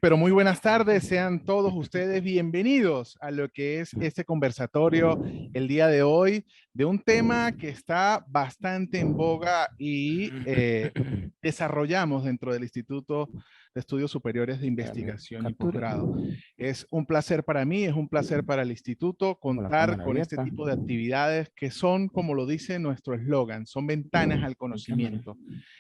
Pero muy buenas tardes, sean todos ustedes bienvenidos a lo que es este conversatorio el día de hoy de un tema que está bastante en boga y desarrollamos dentro del Instituto de Estudios Superiores de Investigación y Capture. Posgrado. Es un placer para mí, es un placer para el instituto Con la contar cámara con este abierta. tipo de actividades que son, como lo dice nuestro eslogan, son ventanas al conocimiento.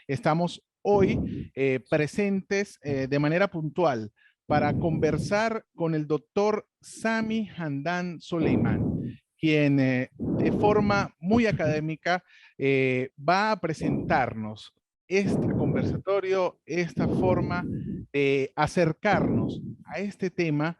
Estamos hoy presentes de manera puntual para conversar con el doctor Sami Handan Soleiman, quien de forma muy académica va a presentarnos este conversatorio, esta forma de acercarnos a este tema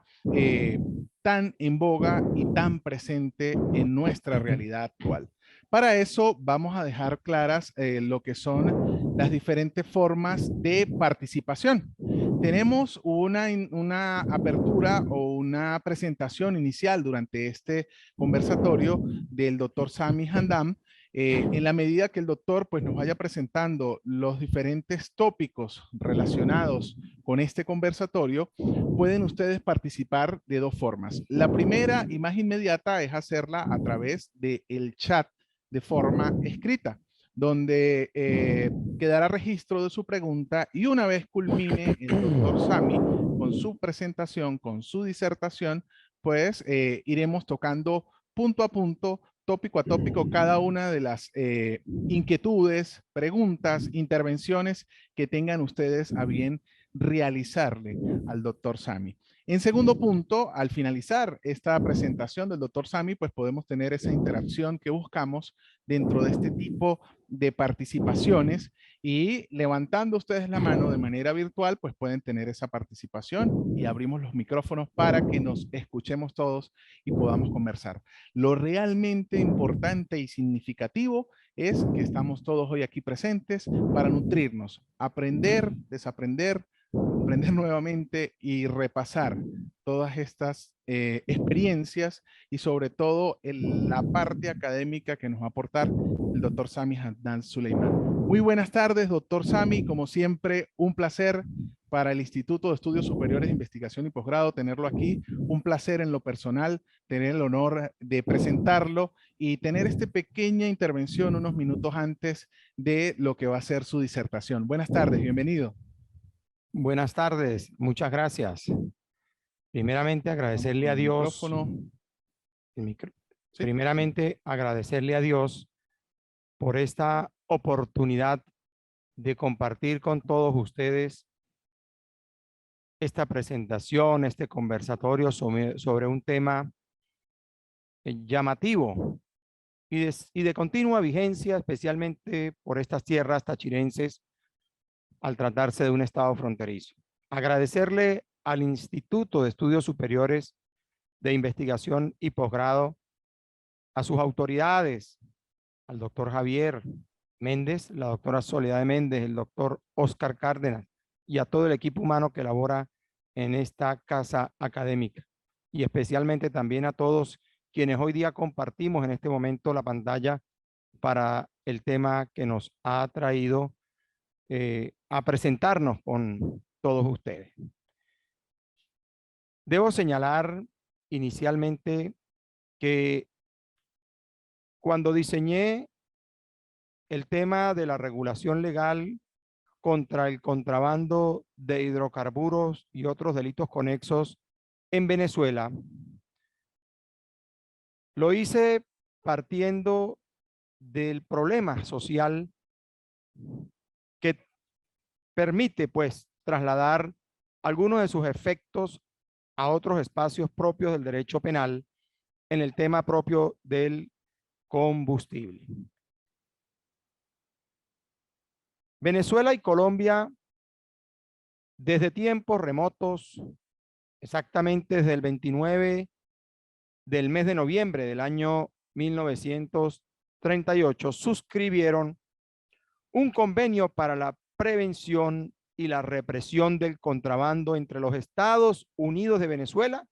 tan en boga y tan presente en nuestra realidad actual. Para eso vamos a dejar claras lo que son las diferentes formas de participación. Tenemos una apertura o una presentación inicial durante este conversatorio del doctor Sami Handam. En la medida que el doctor pues, nos vaya presentando los diferentes tópicos relacionados con este conversatorio, pueden ustedes participar de dos formas. La primera y más inmediata es hacerla a través del chat de forma escrita, donde quedará registro de su pregunta y una vez culmine el doctor Sami con su presentación, con su disertación, pues iremos tocando punto a punto, tópico a tópico, cada una de las inquietudes, preguntas, intervenciones que tengan ustedes a bien realizarle al doctor Sami. En segundo punto, al finalizar esta presentación del doctor Sami, pues podemos tener esa interacción que buscamos dentro de este tipo de participaciones y levantando ustedes la mano de manera virtual, pues pueden tener esa participación y abrimos los micrófonos para que nos escuchemos todos y podamos conversar. Lo realmente importante y significativo es que estamos todos hoy aquí presentes para nutrirnos, aprender, desaprender, aprender nuevamente y repasar todas estas experiencias y sobre todo la parte académica que nos va a aportar el doctor Sami Handan Soleiman. Muy buenas tardes, doctor Sami. Como siempre, un placer para el Instituto de Estudios Superiores de Investigación y Posgrado tenerlo aquí. Un placer en lo personal tener el honor de presentarlo y tener esta pequeña intervención unos minutos antes de lo que va a ser su disertación. Buenas tardes, bienvenido. Buenas tardes, muchas gracias. Primeramente, Vamos agradecerle con a el Dios. micrófono. ¿Sí? Primeramente, agradecerle a Dios por esta oportunidad de compartir con todos ustedes esta presentación, este conversatorio sobre un tema llamativo y de continua vigencia, especialmente por estas tierras tachirenses al tratarse de un estado fronterizo. Agradecerle al Instituto de Estudios Superiores de Investigación y Posgrado, a sus autoridades, al doctor Javier Méndez, la doctora Soledad Méndez, el doctor Oscar Cárdenas y a todo el equipo humano que labora en esta casa académica y especialmente también a todos quienes hoy día compartimos en este momento la pantalla para el tema que nos ha traído a presentarnos con todos ustedes. Debo señalar inicialmente que cuando diseñé el tema de la regulación legal contra el contrabando de hidrocarburos y otros delitos conexos en Venezuela, lo hice partiendo del problema social que permite, pues, trasladar algunos de sus efectos a otros espacios propios del derecho penal en el tema propio del combustible. Venezuela y Colombia, desde tiempos remotos, exactamente desde el 29 del mes de noviembre del año 1938, suscribieron un convenio para la prevención y la represión del contrabando entre los Estados Unidos de Venezuela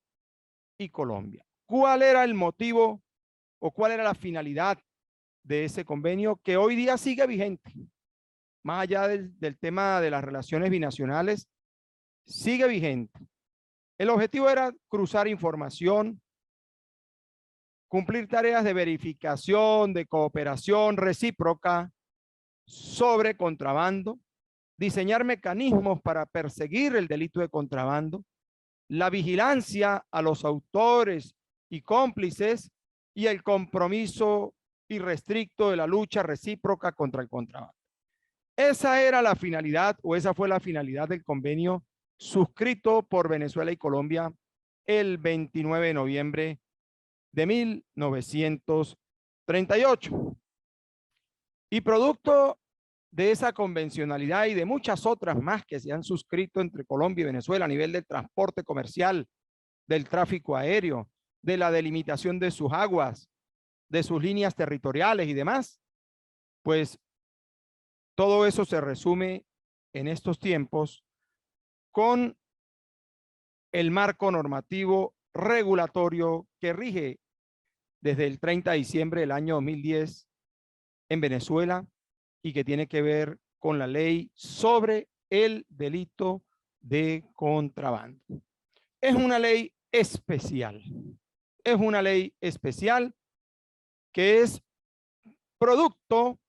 y Colombia. ¿Cuál era el motivo o cuál era la finalidad de ese convenio que hoy día sigue vigente? Más allá del tema de las relaciones binacionales, sigue vigente. El objetivo era cruzar información, cumplir tareas de verificación, de cooperación recíproca sobre contrabando, diseñar mecanismos para perseguir el delito de contrabando, la vigilancia a los autores y cómplices y el compromiso irrestricto de la lucha recíproca contra el contrabando. Esa era la finalidad, o esa fue la finalidad del convenio suscrito por Venezuela y Colombia el 29 de noviembre de 1938. Y producto de esa convencionalidad y de muchas otras más que se han suscrito entre Colombia y Venezuela a nivel del transporte comercial, del tráfico aéreo, de la delimitación de sus aguas, de sus líneas territoriales y demás, pues todo eso se resume en estos tiempos con el marco normativo regulatorio que rige desde el 30 de diciembre del año 2010 en Venezuela y que tiene que ver con la ley sobre el delito de contrabando. Es una ley especial. Es una ley especial que es producto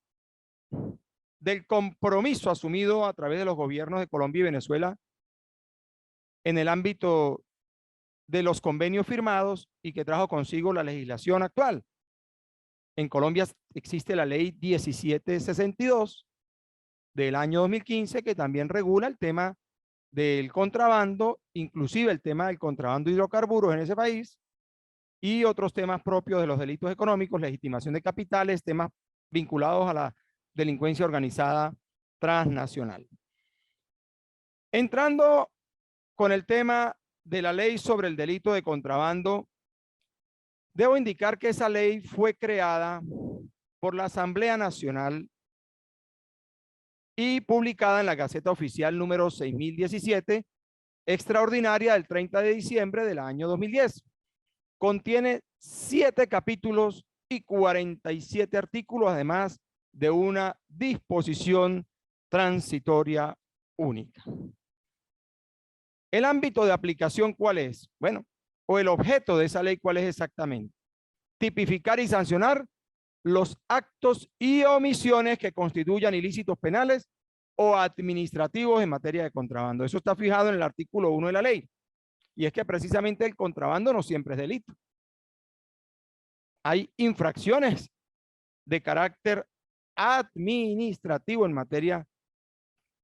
del compromiso asumido a través de los gobiernos de Colombia y Venezuela en el ámbito de los convenios firmados y que trajo consigo la legislación actual. En Colombia existe la ley 1762 del año 2015 que también regula el tema del contrabando, inclusive el tema del contrabando de hidrocarburos en ese país y otros temas propios de los delitos económicos, legitimación de capitales, temas vinculados a la delincuencia organizada transnacional. Entrando con el tema de la ley sobre el delito de contrabando, debo indicar que esa ley fue creada por la Asamblea Nacional y publicada en la Gaceta Oficial número 6017, extraordinaria del 30 de diciembre del año 2010. Contiene 7 capítulos y 47 artículos, además de una disposición transitoria única. ¿El ámbito de aplicación cuál es? Bueno, o el objeto de esa ley, ¿cuál es exactamente? Tipificar y sancionar los actos y omisiones que constituyan ilícitos penales o administrativos en materia de contrabando. Eso está fijado en el artículo 1 de la ley. Y es que precisamente el contrabando no siempre es delito. Hay infracciones de carácter administrativo en materia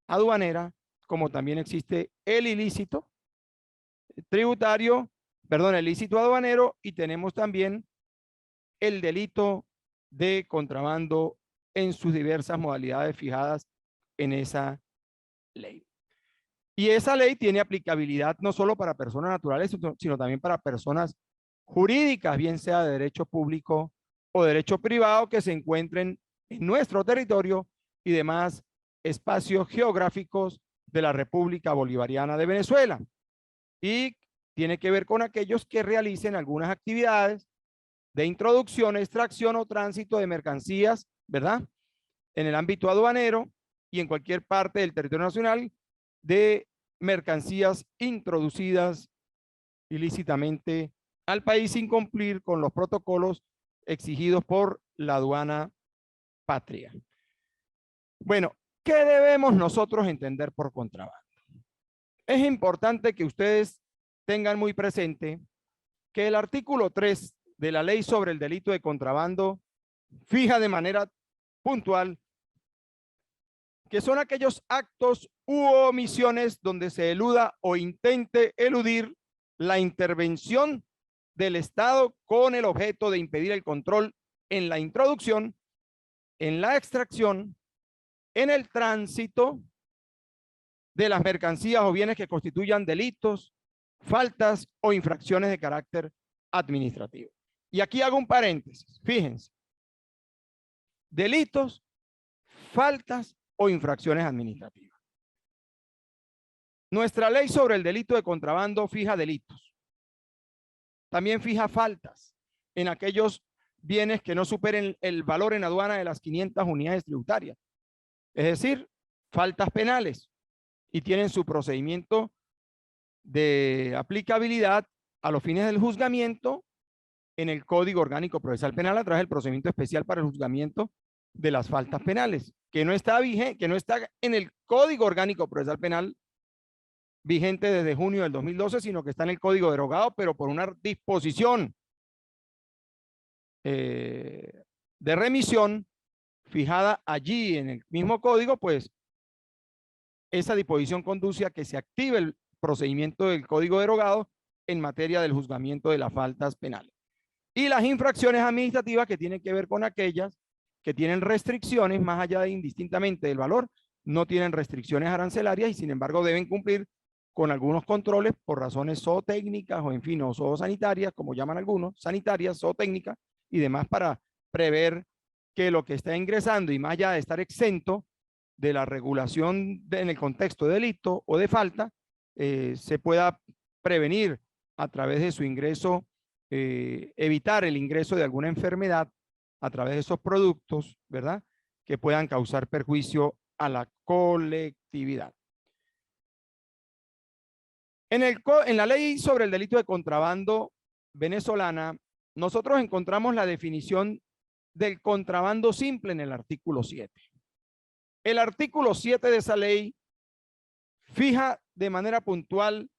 aduanera, como también existe el ilícito tributario, perdón, el ilícito aduanero, y tenemos también el delito de contrabando en sus diversas modalidades fijadas en esa ley. Y esa ley tiene aplicabilidad no solo para personas naturales, sino también para personas jurídicas, bien sea de derecho público o derecho privado, que se encuentren en nuestro territorio y demás espacios geográficos de la República Bolivariana de Venezuela. Y tiene que ver con aquellos que realicen algunas actividades de introducción, extracción o tránsito de mercancías, ¿verdad? En el ámbito aduanero y en cualquier parte del territorio nacional de mercancías introducidas ilícitamente al país sin cumplir con los protocolos exigidos por la aduana patria. Bueno, ¿qué debemos nosotros entender por contrabando? Es importante que ustedes tengan muy presente que el artículo 3 de la ley sobre el delito de contrabando fija de manera puntual que son aquellos actos u omisiones donde se eluda o intente eludir la intervención del Estado con el objeto de impedir el control en la introducción, en la extracción, en el tránsito de las mercancías o bienes que constituyan delitos, faltas o infracciones de carácter administrativo. Y aquí hago un paréntesis, fíjense. Delitos, faltas o infracciones administrativas. Nuestra ley sobre el delito de contrabando fija delitos. También fija faltas en aquellos bienes que no superen el valor en aduana de las 500 unidades tributarias. Es decir, faltas penales y tienen su procedimiento de aplicabilidad a los fines del juzgamiento en el Código Orgánico Procesal Penal a través del procedimiento especial para el juzgamiento de las faltas penales, que no está vigente, que no está en el Código Orgánico Procesal Penal vigente desde junio del 2012, sino que está en el Código derogado, pero por una disposición de remisión fijada allí en el mismo código, pues esa disposición conduce a que se active el procedimiento del Código derogado en materia del juzgamiento de las faltas penales. Y las infracciones administrativas que tienen que ver con aquellas que tienen restricciones más allá de indistintamente del valor, no tienen restricciones arancelarias y sin embargo deben cumplir con algunos controles por razones zootécnicas o en fin, o zoosanitarias, como llaman algunos, sanitarias, zootécnicas y demás para prever que lo que está ingresando y más allá de estar exento de la regulación en el contexto de delito o de falta, se pueda prevenir a través de su ingreso, evitar el ingreso de alguna enfermedad a través de esos productos, ¿verdad? Que puedan causar perjuicio a la colectividad. En la ley sobre el delito de contrabando venezolana, nosotros encontramos la definición del contrabando simple en el artículo 7. El artículo 7 de esa ley fija de manera puntual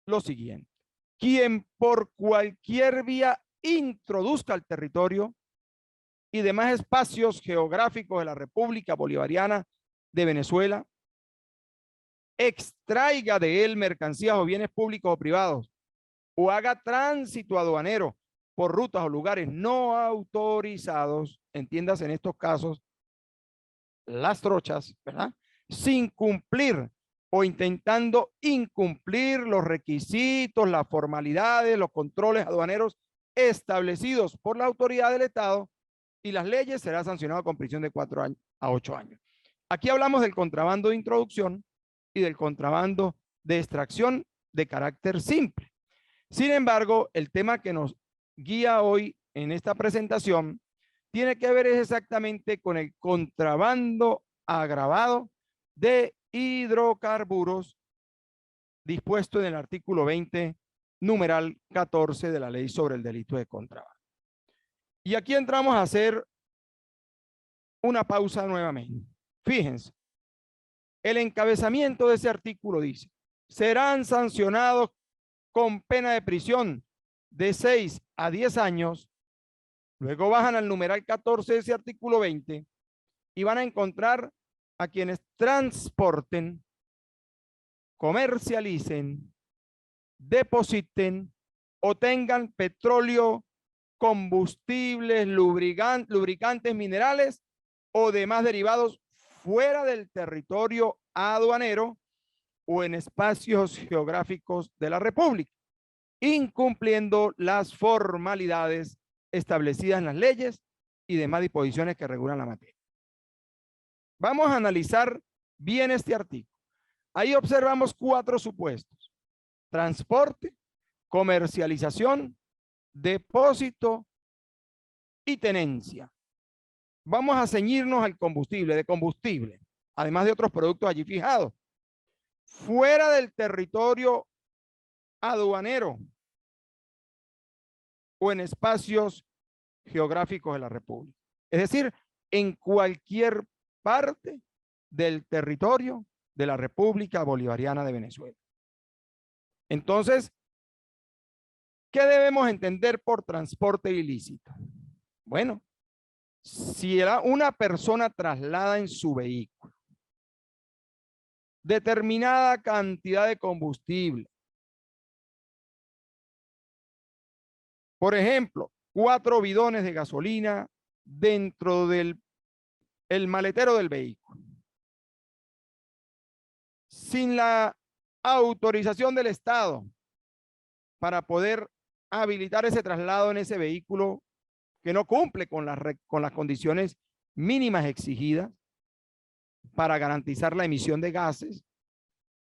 lo siguiente: quien por cualquier vía introduzca al territorio y demás espacios geográficos de la República Bolivariana de Venezuela, extraiga de él mercancías o bienes públicos o privados, o haga tránsito aduanero por rutas o lugares no autorizados, entiéndase en estos casos las trochas, ¿verdad? Sin cumplir o intentando incumplir los requisitos, las formalidades, los controles aduaneros establecidos por la autoridad del Estado y las leyes, será sancionado con prisión de 4 años a 8 años. Aquí hablamos del contrabando de introducción y del contrabando de extracción de carácter simple. Sin embargo, el tema que nos guía hoy en esta presentación tiene que ver exactamente con el contrabando agravado de hidrocarburos dispuesto en el artículo 20, numeral 14 de la ley sobre el delito de contrabando. Y aquí entramos a hacer una pausa nuevamente. Fíjense, el encabezamiento de ese artículo dice: serán sancionados con pena de prisión de 6 a 10 años. Luego bajan al numeral 14 de ese artículo 20 y van a encontrar a quienes transporten, comercialicen, depositen o tengan petróleo, combustibles, lubricantes, minerales o demás derivados fuera del territorio aduanero o en espacios geográficos de la República, incumpliendo las formalidades establecidas en las leyes y demás disposiciones que regulan la materia. Vamos a analizar bien este artículo. Ahí observamos 4 supuestos: transporte, comercialización, depósito y tenencia. Vamos a ceñirnos al combustible, además de otros productos allí fijados, fuera del territorio aduanero o en espacios geográficos de la República. Es decir, en cualquier parte del territorio de la República Bolivariana de Venezuela. Entonces, ¿qué debemos entender por transporte ilícito? Bueno, si una persona traslada en su vehículo determinada cantidad de combustible, por ejemplo, 4 bidones de gasolina dentro del maletero del vehículo, sin la autorización del Estado para poder habilitar ese traslado en ese vehículo que no cumple con las condiciones mínimas exigidas para garantizar la emisión de gases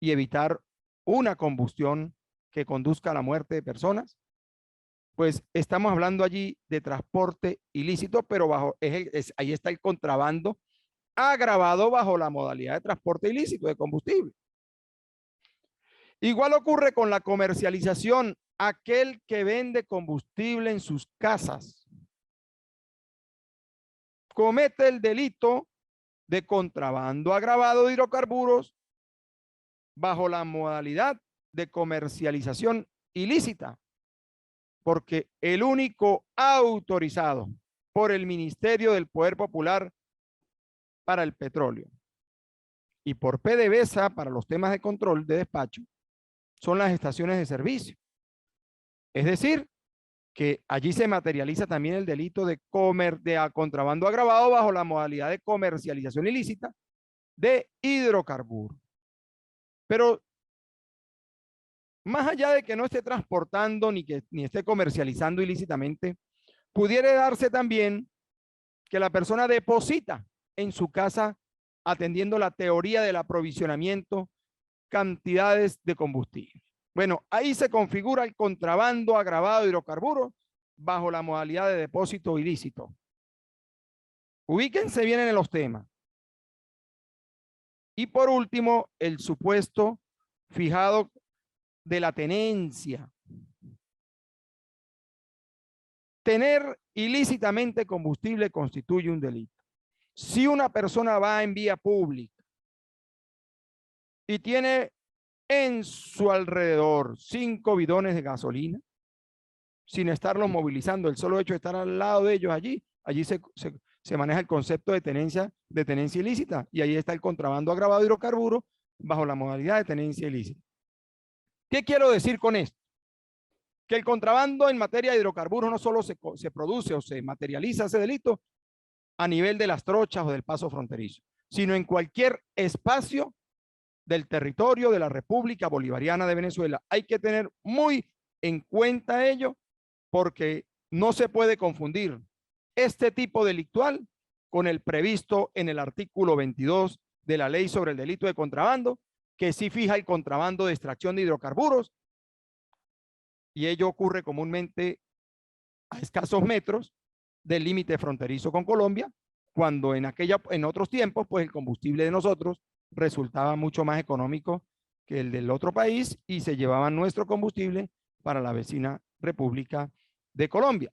y evitar una combustión que conduzca a la muerte de personas, pues estamos hablando allí de transporte ilícito, pero ahí está el contrabando agravado bajo la modalidad de transporte ilícito de combustible. Igual ocurre con la comercialización. Aquel que vende combustible en sus casas comete el delito de contrabando agravado de hidrocarburos bajo la modalidad de comercialización ilícita, porque el único autorizado por el Ministerio del Poder Popular para el petróleo y por PDVSA para los temas de control de despacho son las estaciones de servicio. Es decir, que allí se materializa también el delito de contrabando agravado bajo la modalidad de comercialización ilícita de hidrocarburos. Pero más allá de que no esté transportando ni esté comercializando ilícitamente, pudiera darse también que la persona deposita en su casa, atendiendo la teoría del aprovisionamiento, cantidades de combustible. Bueno, ahí se configura el contrabando agravado de hidrocarburos bajo la modalidad de depósito ilícito. Ubíquense bien en los temas. Y por último, el supuesto fijado de la tenencia. Tener ilícitamente combustible constituye un delito. Si una persona va en vía pública y tiene en su alrededor 5 bidones de gasolina, sin estarlos movilizando, el solo hecho de estar al lado de ellos allí se maneja el concepto de tenencia ilícita, y ahí está el contrabando agravado de hidrocarburos bajo la modalidad de tenencia ilícita. ¿Qué quiero decir con esto? Que el contrabando en materia de hidrocarburos no solo se produce o se materializa ese delito a nivel de las trochas o del paso fronterizo, sino en cualquier espacio del territorio de la República Bolivariana de Venezuela. Hay que tener muy en cuenta ello, porque no se puede confundir este tipo delictual con el previsto en el artículo 22 de la Ley sobre el delito de contrabando, que sí fija el contrabando de extracción de hidrocarburos, y ello ocurre comúnmente a escasos metros del límite fronterizo con Colombia, cuando en otros tiempos, pues el combustible de nosotros resultaba mucho más económico que el del otro país y se llevaban nuestro combustible para la vecina República de Colombia.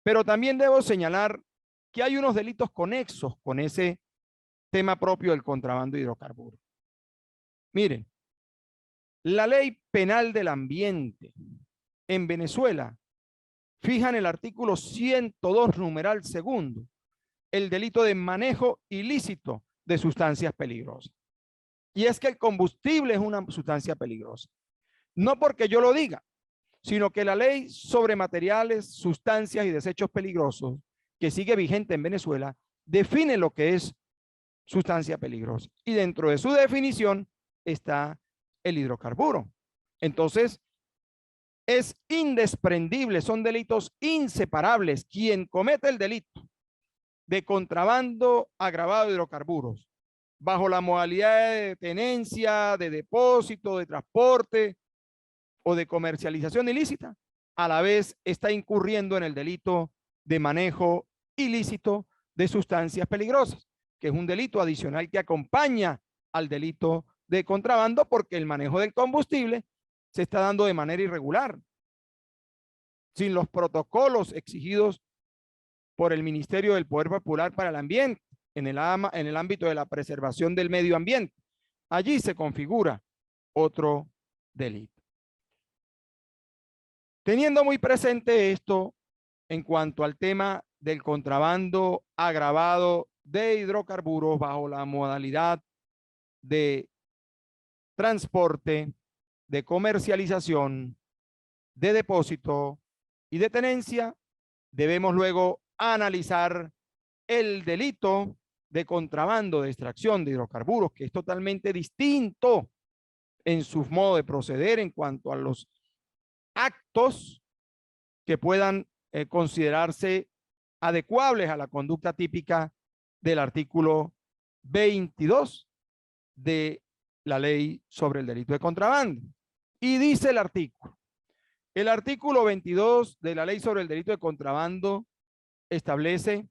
Pero también debo señalar que hay unos delitos conexos con ese tema propio del contrabando de hidrocarburos. Miren, la Ley Penal del Ambiente en Venezuela fija en el artículo 102, numeral segundo, el delito de manejo ilícito de sustancias peligrosas. Y es que el combustible es una sustancia peligrosa. No porque yo lo diga, sino que la ley sobre materiales, sustancias y desechos peligrosos, que sigue vigente en Venezuela, define lo que es sustancia peligrosa. Y dentro de su definición está el hidrocarburo. Entonces, es indescendible, son delitos inseparables. Quien comete el delito de contrabando agravado de hidrocarburos bajo la modalidad de tenencia, de depósito, de transporte o de comercialización ilícita, a la vez está incurriendo en el delito de manejo ilícito de sustancias peligrosas, que es un delito adicional que acompaña al delito de contrabando, porque el manejo del combustible se está dando de manera irregular, sin los protocolos exigidos por el Ministerio del Poder Popular para el Ambiente, en el ámbito de la preservación del medio ambiente. Allí se configura otro delito. Teniendo muy presente esto en cuanto al tema del contrabando agravado de hidrocarburos bajo la modalidad de transporte, de comercialización, de depósito y de tenencia, debemos luego analizar el delito de contrabando de extracción de hidrocarburos, que es totalmente distinto en su modo de proceder en cuanto a los actos que puedan considerarse adecuables a la conducta típica del artículo 22 de la ley sobre el delito de contrabando. Y dice el artículo 22 de la ley sobre el delito de contrabando establece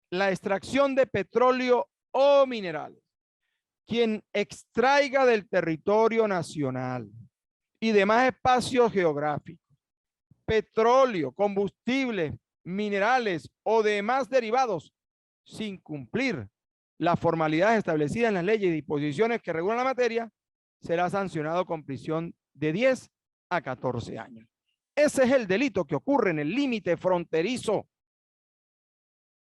la extracción de petróleo o minerales quien extraiga del territorio nacional y demás espacios geográficos petróleo, combustibles, minerales o demás derivados sin cumplir las formalidades establecidas en las leyes y disposiciones que regulan la materia, será sancionado con prisión de 10 a 14 años. Ese es el delito que ocurre en el límite fronterizo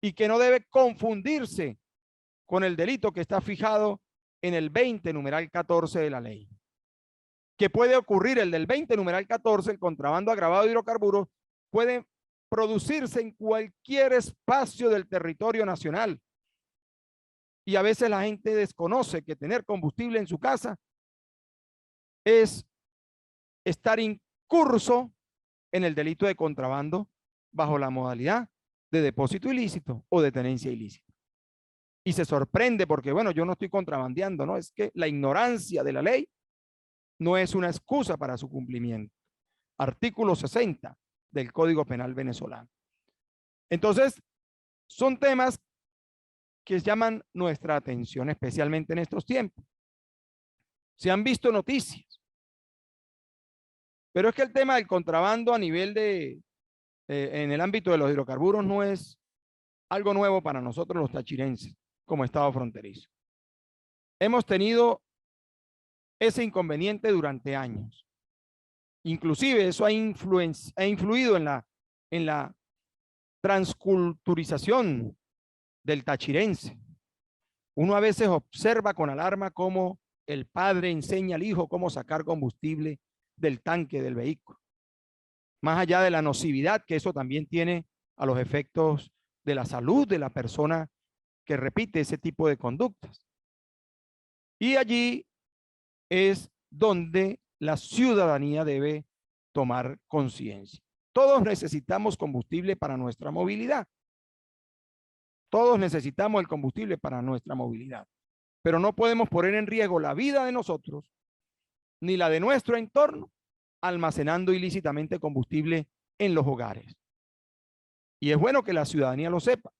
y que no debe confundirse con el delito que está fijado en el 20 numeral 14 de la ley. Que puede ocurrir el del 20 numeral 14, el contrabando agravado de hidrocarburos, puede producirse en cualquier espacio del territorio nacional. Y a veces la gente desconoce que tener combustible en su casa es estar incurso en el delito de contrabando bajo la modalidad de depósito ilícito o de tenencia ilícita. Y se sorprende porque, bueno, yo no estoy contrabandeando, ¿no? Es que la ignorancia de la ley no es una excusa para su cumplimiento. Artículo 60 del Código Penal venezolano. Entonces, son temas que llaman nuestra atención, especialmente en estos tiempos. Se han visto noticias, pero es que el tema del contrabando a nivel en el ámbito de los hidrocarburos no es algo nuevo para nosotros los tachirenses como estado fronterizo. Hemos tenido ese inconveniente durante años. Inclusive eso ha influido en la transculturización del tachirense. Uno a veces observa con alarma cómo el padre enseña al hijo cómo sacar combustible del tanque del vehículo. Más allá de la nocividad que eso también tiene a los efectos de la salud de la persona que repite ese tipo de conductas. Y allí es donde la ciudadanía debe tomar conciencia. Todos necesitamos combustible para nuestra movilidad. Todos necesitamos el combustible para nuestra movilidad. Pero no podemos poner en riesgo la vida de nosotros ni la de nuestro entorno almacenando ilícitamente combustible en los hogares. Y es bueno que la ciudadanía lo sepa,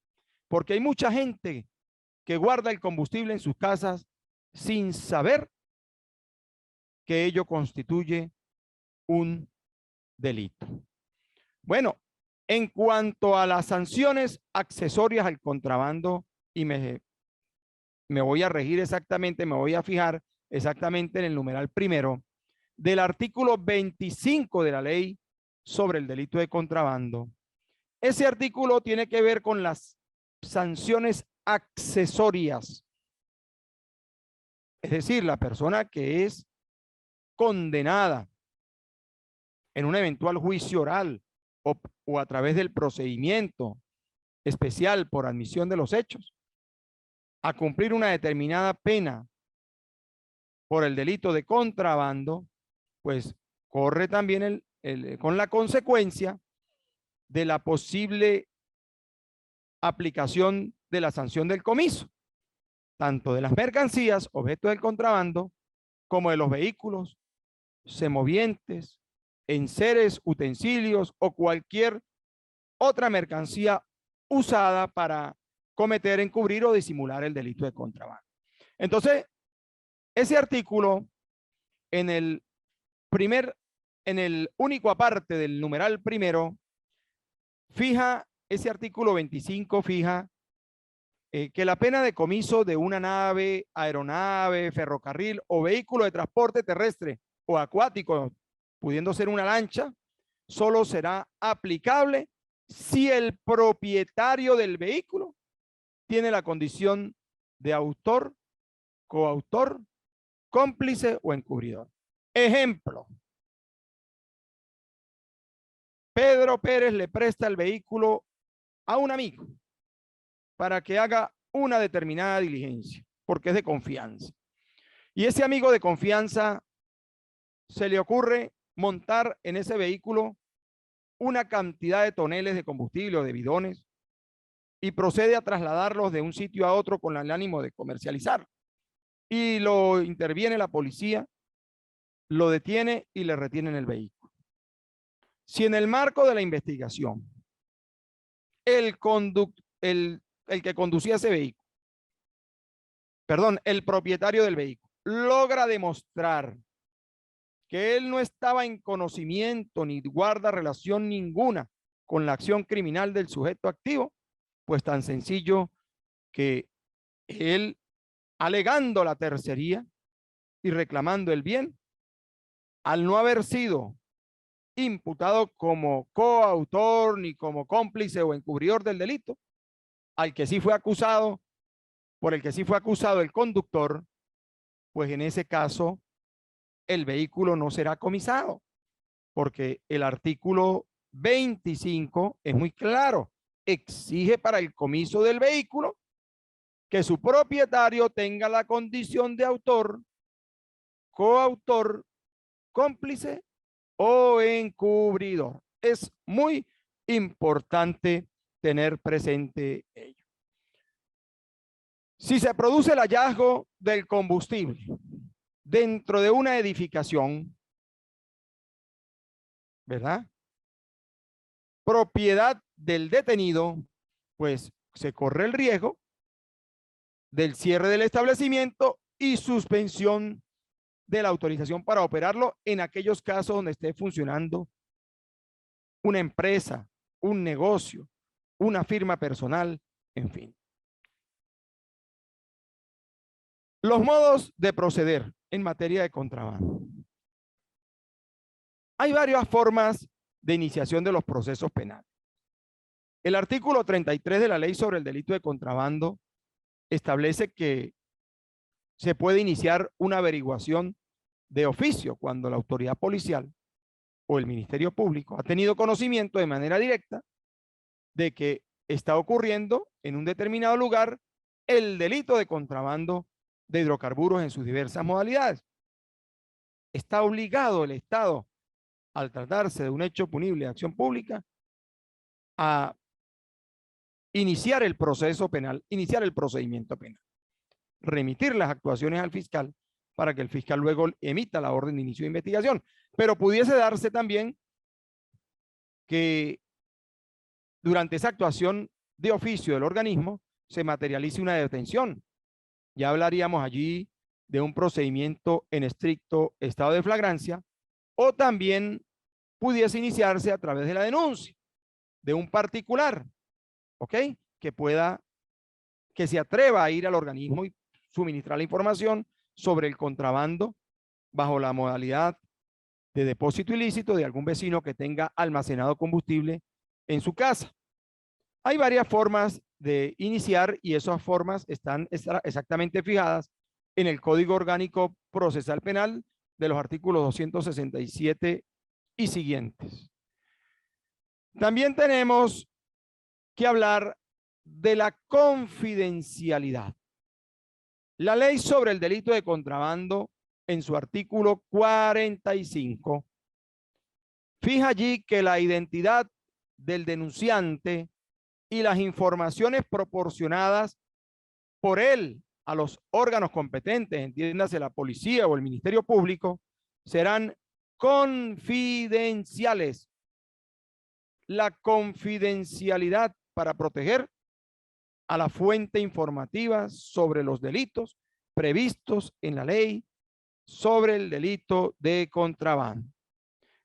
porque hay mucha gente que guarda el combustible en sus casas sin saber que ello constituye un delito. Bueno, en cuanto a las sanciones accesorias al contrabando, y me voy a regir exactamente, me voy a fijar exactamente en el numeral primero del artículo 25 de la ley sobre el delito de contrabando. Ese artículo tiene que ver con las sanciones accesorias. Es decir, la persona que es condenada en un eventual juicio oral o a través del procedimiento especial por admisión de los hechos a cumplir una determinada pena por el delito de contrabando, pues corre también con la consecuencia de la posible aplicación de la sanción del comiso, tanto de las mercancías, objeto del contrabando, como de los vehículos, semovientes, enseres, utensilios o cualquier otra mercancía usada para cometer, encubrir o disimular el delito de contrabando. Entonces, ese artículo en el único aparte del numeral primero, fija, ese artículo 25 fija que la pena de comiso de una nave, aeronave, ferrocarril o vehículo de transporte terrestre o acuático, pudiendo ser una lancha, solo será aplicable si el propietario del vehículo tiene la condición de autor, coautor, cómplice o encubridor. Ejemplo: Pedro Pérez le presta el vehículo a un amigo para que haga una determinada diligencia, porque es de confianza. Y ese amigo de confianza se le ocurre montar en ese vehículo una cantidad de toneles de combustible o de bidones y procede a trasladarlos de un sitio a otro con el ánimo de comercializar. Y lo interviene la policía, lo detiene y le retienen el vehículo. Si en el marco de la investigación el que conducía ese vehículo el propietario del vehículo logra demostrar que él no estaba en conocimiento ni guarda relación ninguna con la acción criminal del sujeto activo, pues tan sencillo que él, alegando la tercería y reclamando el bien, al no haber sido imputado como coautor ni como cómplice o encubridor del delito, al que sí fue acusado, por el que sí fue acusado el conductor, pues en ese caso el vehículo no será comisado, porque el artículo 25 es muy claro, exige para el comiso del vehículo que su propietario tenga la condición de autor, coautor, cómplice o encubridor. Es muy importante tener presente ello. Si se produce el hallazgo del combustible dentro de una edificación, ¿verdad?, propiedad del detenido, pues se corre el riesgo del cierre del establecimiento y suspensión de la autorización para operarlo en aquellos casos donde esté funcionando una empresa, un negocio, una firma personal, en fin. Los modos de proceder en materia de contrabando. Hay varias formas de iniciación de los procesos penales. El artículo 33 de la Ley sobre el delito de contrabando establece que se puede iniciar una averiguación de oficio cuando la autoridad policial o el Ministerio Público ha tenido conocimiento de manera directa de que está ocurriendo en un determinado lugar el delito de contrabando de hidrocarburos en sus diversas modalidades. Está obligado el Estado, al tratarse de un hecho punible de acción pública, a iniciar el proceso penal, iniciar el procedimiento penal, remitir las actuaciones al fiscal para que el fiscal luego emita la orden de inicio de investigación. Pero pudiese darse también que durante esa actuación de oficio del organismo se materialice una detención. Ya hablaríamos allí de un procedimiento en estricto estado de flagrancia, o también pudiese iniciarse a través de la denuncia de un particular, ¿ok?, que se atreva a ir al organismo y suministrar la información sobre el contrabando bajo la modalidad de depósito ilícito de algún vecino que tenga almacenado combustible en su casa. Hay varias formas de iniciar y esas formas están exactamente fijadas en el Código Orgánico Procesal Penal de los artículos 267 y siguientes. También tenemos que hablar de la confidencialidad. La ley sobre el delito de contrabando, en su artículo 45, fija allí que la identidad del denunciante y las informaciones proporcionadas por él a los órganos competentes, entiéndase la policía o el Ministerio Público, serán confidenciales. La confidencialidad para proteger a la fuente informativa sobre los delitos previstos en la ley sobre el delito de contrabando.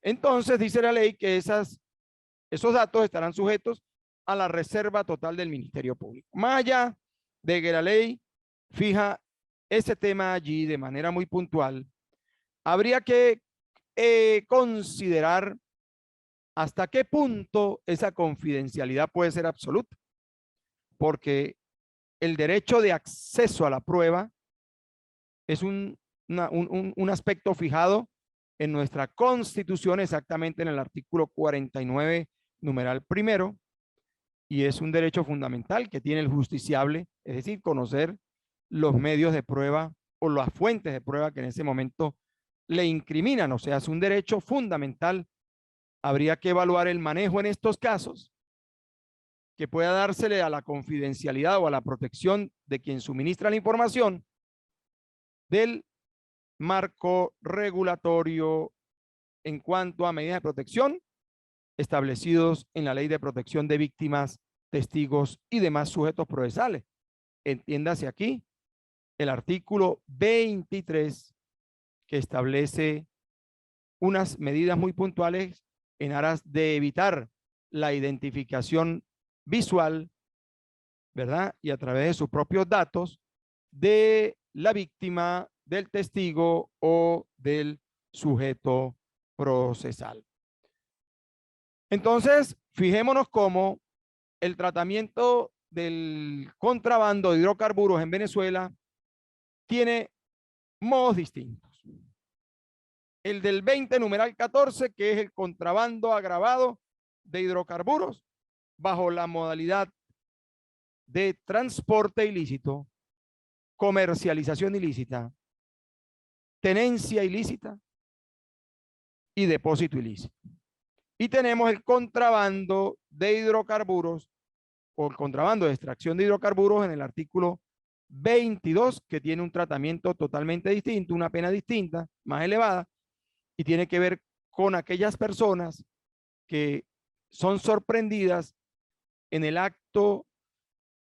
Entonces dice la ley que esos datos estarán sujetos a la reserva total del Ministerio Público. Más allá de que la ley fija ese tema allí de manera muy puntual, habría que considerar hasta qué punto esa confidencialidad puede ser absoluta, porque el derecho de acceso a la prueba es un aspecto fijado en nuestra Constitución, exactamente en el artículo 49, numeral primero, y es un derecho fundamental que tiene el justiciable, es decir, conocer los medios de prueba o las fuentes de prueba que en ese momento le incriminan, o sea, es un derecho fundamental. Habría que evaluar el manejo en estos casos que pueda dársele a la confidencialidad o a la protección de quien suministra la información del marco regulatorio en cuanto a medidas de protección establecidos en la Ley de Protección de Víctimas, Testigos y demás sujetos procesales. Entiéndase aquí el artículo 23, que establece unas medidas muy puntuales en aras de evitar la identificación visual, ¿verdad? Y a través de sus propios datos de la víctima, del testigo o del sujeto procesal. Entonces, fijémonos cómo el tratamiento del contrabando de hidrocarburos en Venezuela tiene modos distintos. El del 20 numeral 14, que es el contrabando agravado de hidrocarburos bajo la modalidad de transporte ilícito, comercialización ilícita, tenencia ilícita y depósito ilícito. Y tenemos el contrabando de hidrocarburos o el contrabando de extracción de hidrocarburos en el artículo 22, que tiene un tratamiento totalmente distinto, una pena distinta, más elevada, y tiene que ver con aquellas personas que son sorprendidas en el acto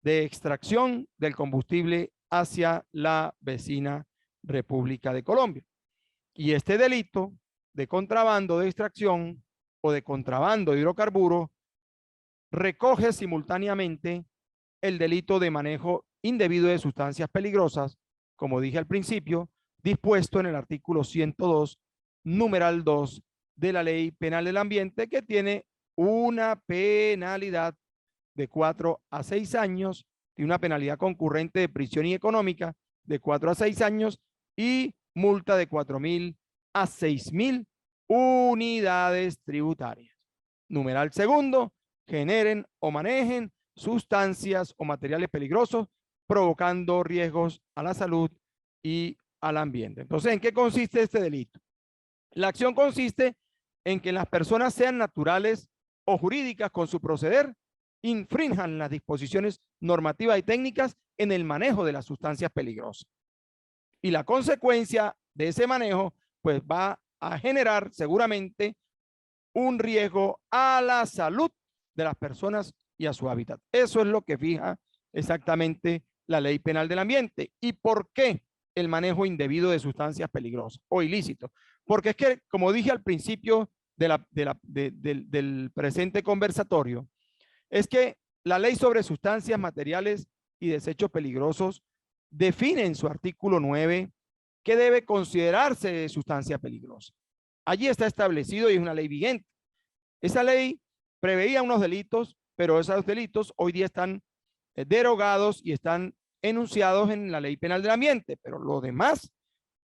de extracción del combustible hacia la vecina República de Colombia. Y este delito de contrabando de extracción o de contrabando de hidrocarburos recoge simultáneamente el delito de manejo indebido de sustancias peligrosas, como dije al principio, dispuesto en el artículo 102, numeral 2 de la Ley Penal del Ambiente, que tiene una penalidad de 4 a 6 años y una penalidad concurrente de prisión y económica de 4 a 6 años y multa de 4.000 a 6.000 unidades tributarias. Numeral segundo, generen o manejen sustancias o materiales peligrosos provocando riesgos a la salud y al ambiente. Entonces, ¿en qué consiste este delito? La acción consiste en que las personas sean naturales o jurídicas con su proceder, infrinjan las disposiciones normativas y técnicas en el manejo de las sustancias peligrosas. Y la consecuencia de ese manejo, pues va a generar seguramente un riesgo a la salud de las personas y a su hábitat. Eso es lo que fija exactamente la Ley Penal del Ambiente. ¿Y por qué el manejo indebido de sustancias peligrosas o ilícitos? Porque es que, como dije al principio del presente conversatorio, es que la Ley sobre Sustancias, Materiales y Desechos Peligrosos define en su artículo 9 que debe considerarse sustancia peligrosa. Allí está establecido y es una ley vigente. Esa ley preveía unos delitos, pero esos delitos hoy día están derogados y están enunciados en la Ley Penal del Ambiente, pero los demás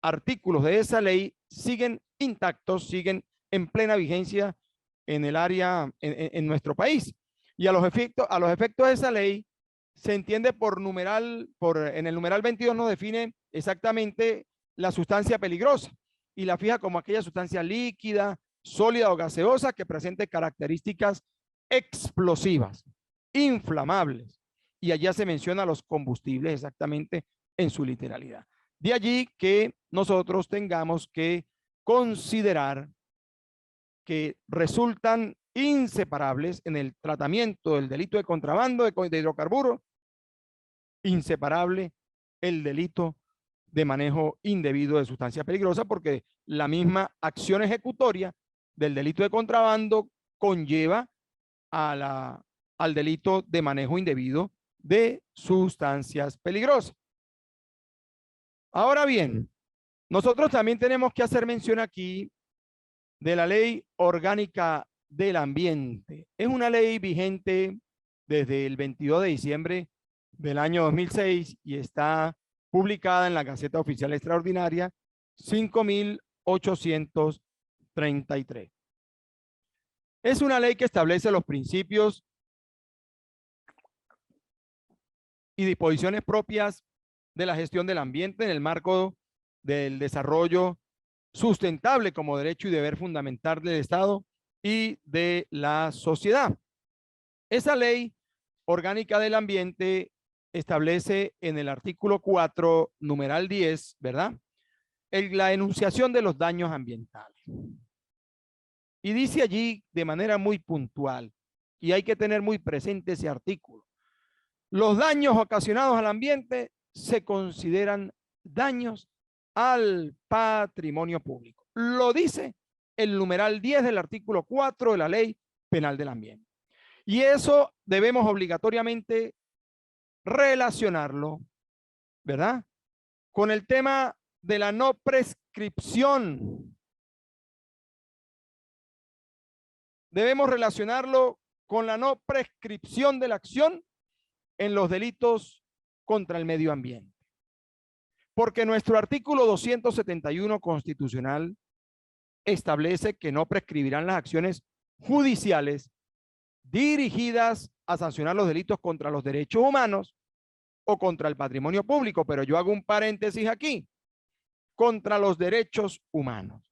artículos de esa ley siguen intactos, siguen en plena vigencia en el área, en nuestro país. Y a los efectos de esa ley, se entiende por numeral, en el numeral 22 nos define exactamente la sustancia peligrosa y la fija como aquella sustancia líquida, sólida o gaseosa que presente características explosivas, inflamables. Y allá se menciona los combustibles exactamente en su literalidad. De allí que nosotros tengamos que considerar que resultan inseparables en el tratamiento del delito de contrabando de hidrocarburos, inseparable el delito de manejo indebido de sustancias peligrosas, porque la misma acción ejecutoria del delito de contrabando conlleva al delito de manejo indebido de sustancias peligrosas. Ahora bien, nosotros también tenemos que hacer mención aquí de la Ley Orgánica del Ambiente. Es una ley vigente desde el 22 de diciembre del año 2006 y está publicada en la Gaceta Oficial Extraordinaria 5833. Es una ley que establece los principios y disposiciones propias de la gestión del ambiente en el marco del desarrollo sustentable como derecho y deber fundamental del Estado y de la sociedad. Esa ley orgánica del ambiente establece en el artículo 4, numeral 10, ¿verdad? La enunciación de los daños ambientales. Y dice allí de manera muy puntual, y hay que tener muy presente ese artículo: los daños ocasionados al ambiente se consideran daños al patrimonio público. Lo dice el numeral 10 del artículo 4 de la Ley Penal del Ambiente. Y eso debemos obligatoriamente relacionarlo, ¿verdad?, con el tema de la no prescripción. Debemos relacionarlo con la no prescripción de la acción en los delitos contra el medio ambiente. Porque nuestro artículo 271 constitucional establece que no prescribirán las acciones judiciales dirigidas a sancionar los delitos contra los derechos humanos o contra el patrimonio público, pero yo hago un paréntesis aquí, contra los derechos humanos.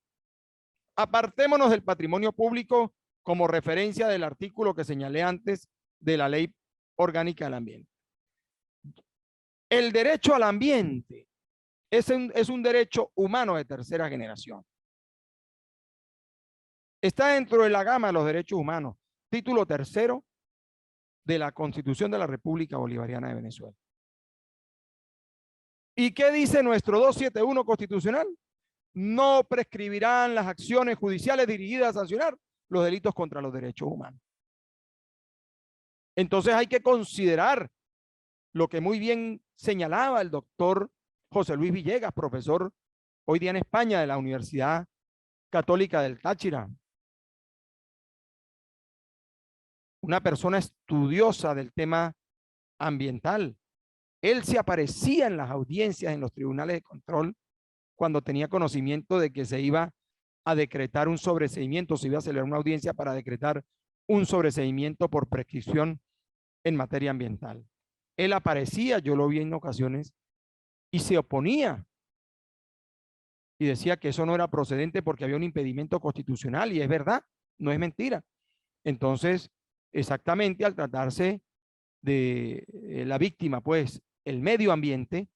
Apartémonos del patrimonio público como referencia del artículo que señalé antes de la Ley Orgánica del Ambiente. El derecho al ambiente es un derecho humano de tercera generación. Está dentro de la gama de los derechos humanos, título tercero de la Constitución de la República Bolivariana de Venezuela. ¿Y qué dice nuestro 271 constitucional? No prescribirán las acciones judiciales dirigidas a sancionar los delitos contra los derechos humanos. Entonces hay que considerar lo que muy bien señalaba el doctor José Luis Villegas, profesor hoy día en España de la Universidad Católica del Táchira. Una persona estudiosa del tema ambiental. Él se aparecía en las audiencias en los tribunales de control cuando tenía conocimiento de que se iba a decretar un sobreseimiento, se iba a celebrar una audiencia para decretar un sobreseimiento por prescripción en materia ambiental. Él aparecía, yo lo vi en ocasiones, y se oponía y decía que eso no era procedente porque había un impedimento constitucional, y es verdad, no es mentira. Entonces, exactamente al tratarse de la víctima, pues el medio ambiente,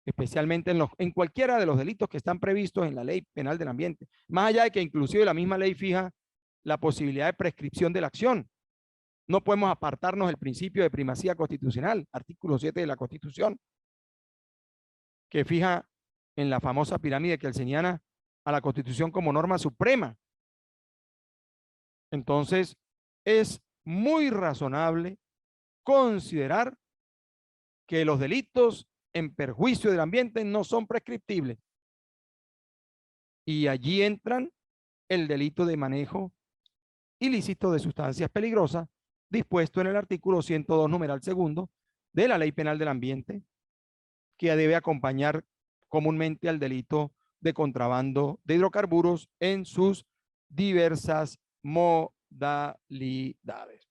especialmente en cualquiera de los delitos que están previstos en la Ley Penal del Ambiente, más allá de que inclusive la misma ley fija la posibilidad de prescripción de la acción. No podemos apartarnos del principio de primacía constitucional, artículo 7 de la Constitución, que fija en la famosa pirámide que él señala a la Constitución como norma suprema. Entonces, es muy razonable considerar que los delitos en perjuicio del ambiente no son prescriptibles. Y allí entran el delito de manejo ilícito de sustancias peligrosas, dispuesto en el artículo 102, numeral segundo, de la Ley Penal del Ambiente, que debe acompañar comúnmente al delito de contrabando de hidrocarburos en sus diversas modalidades.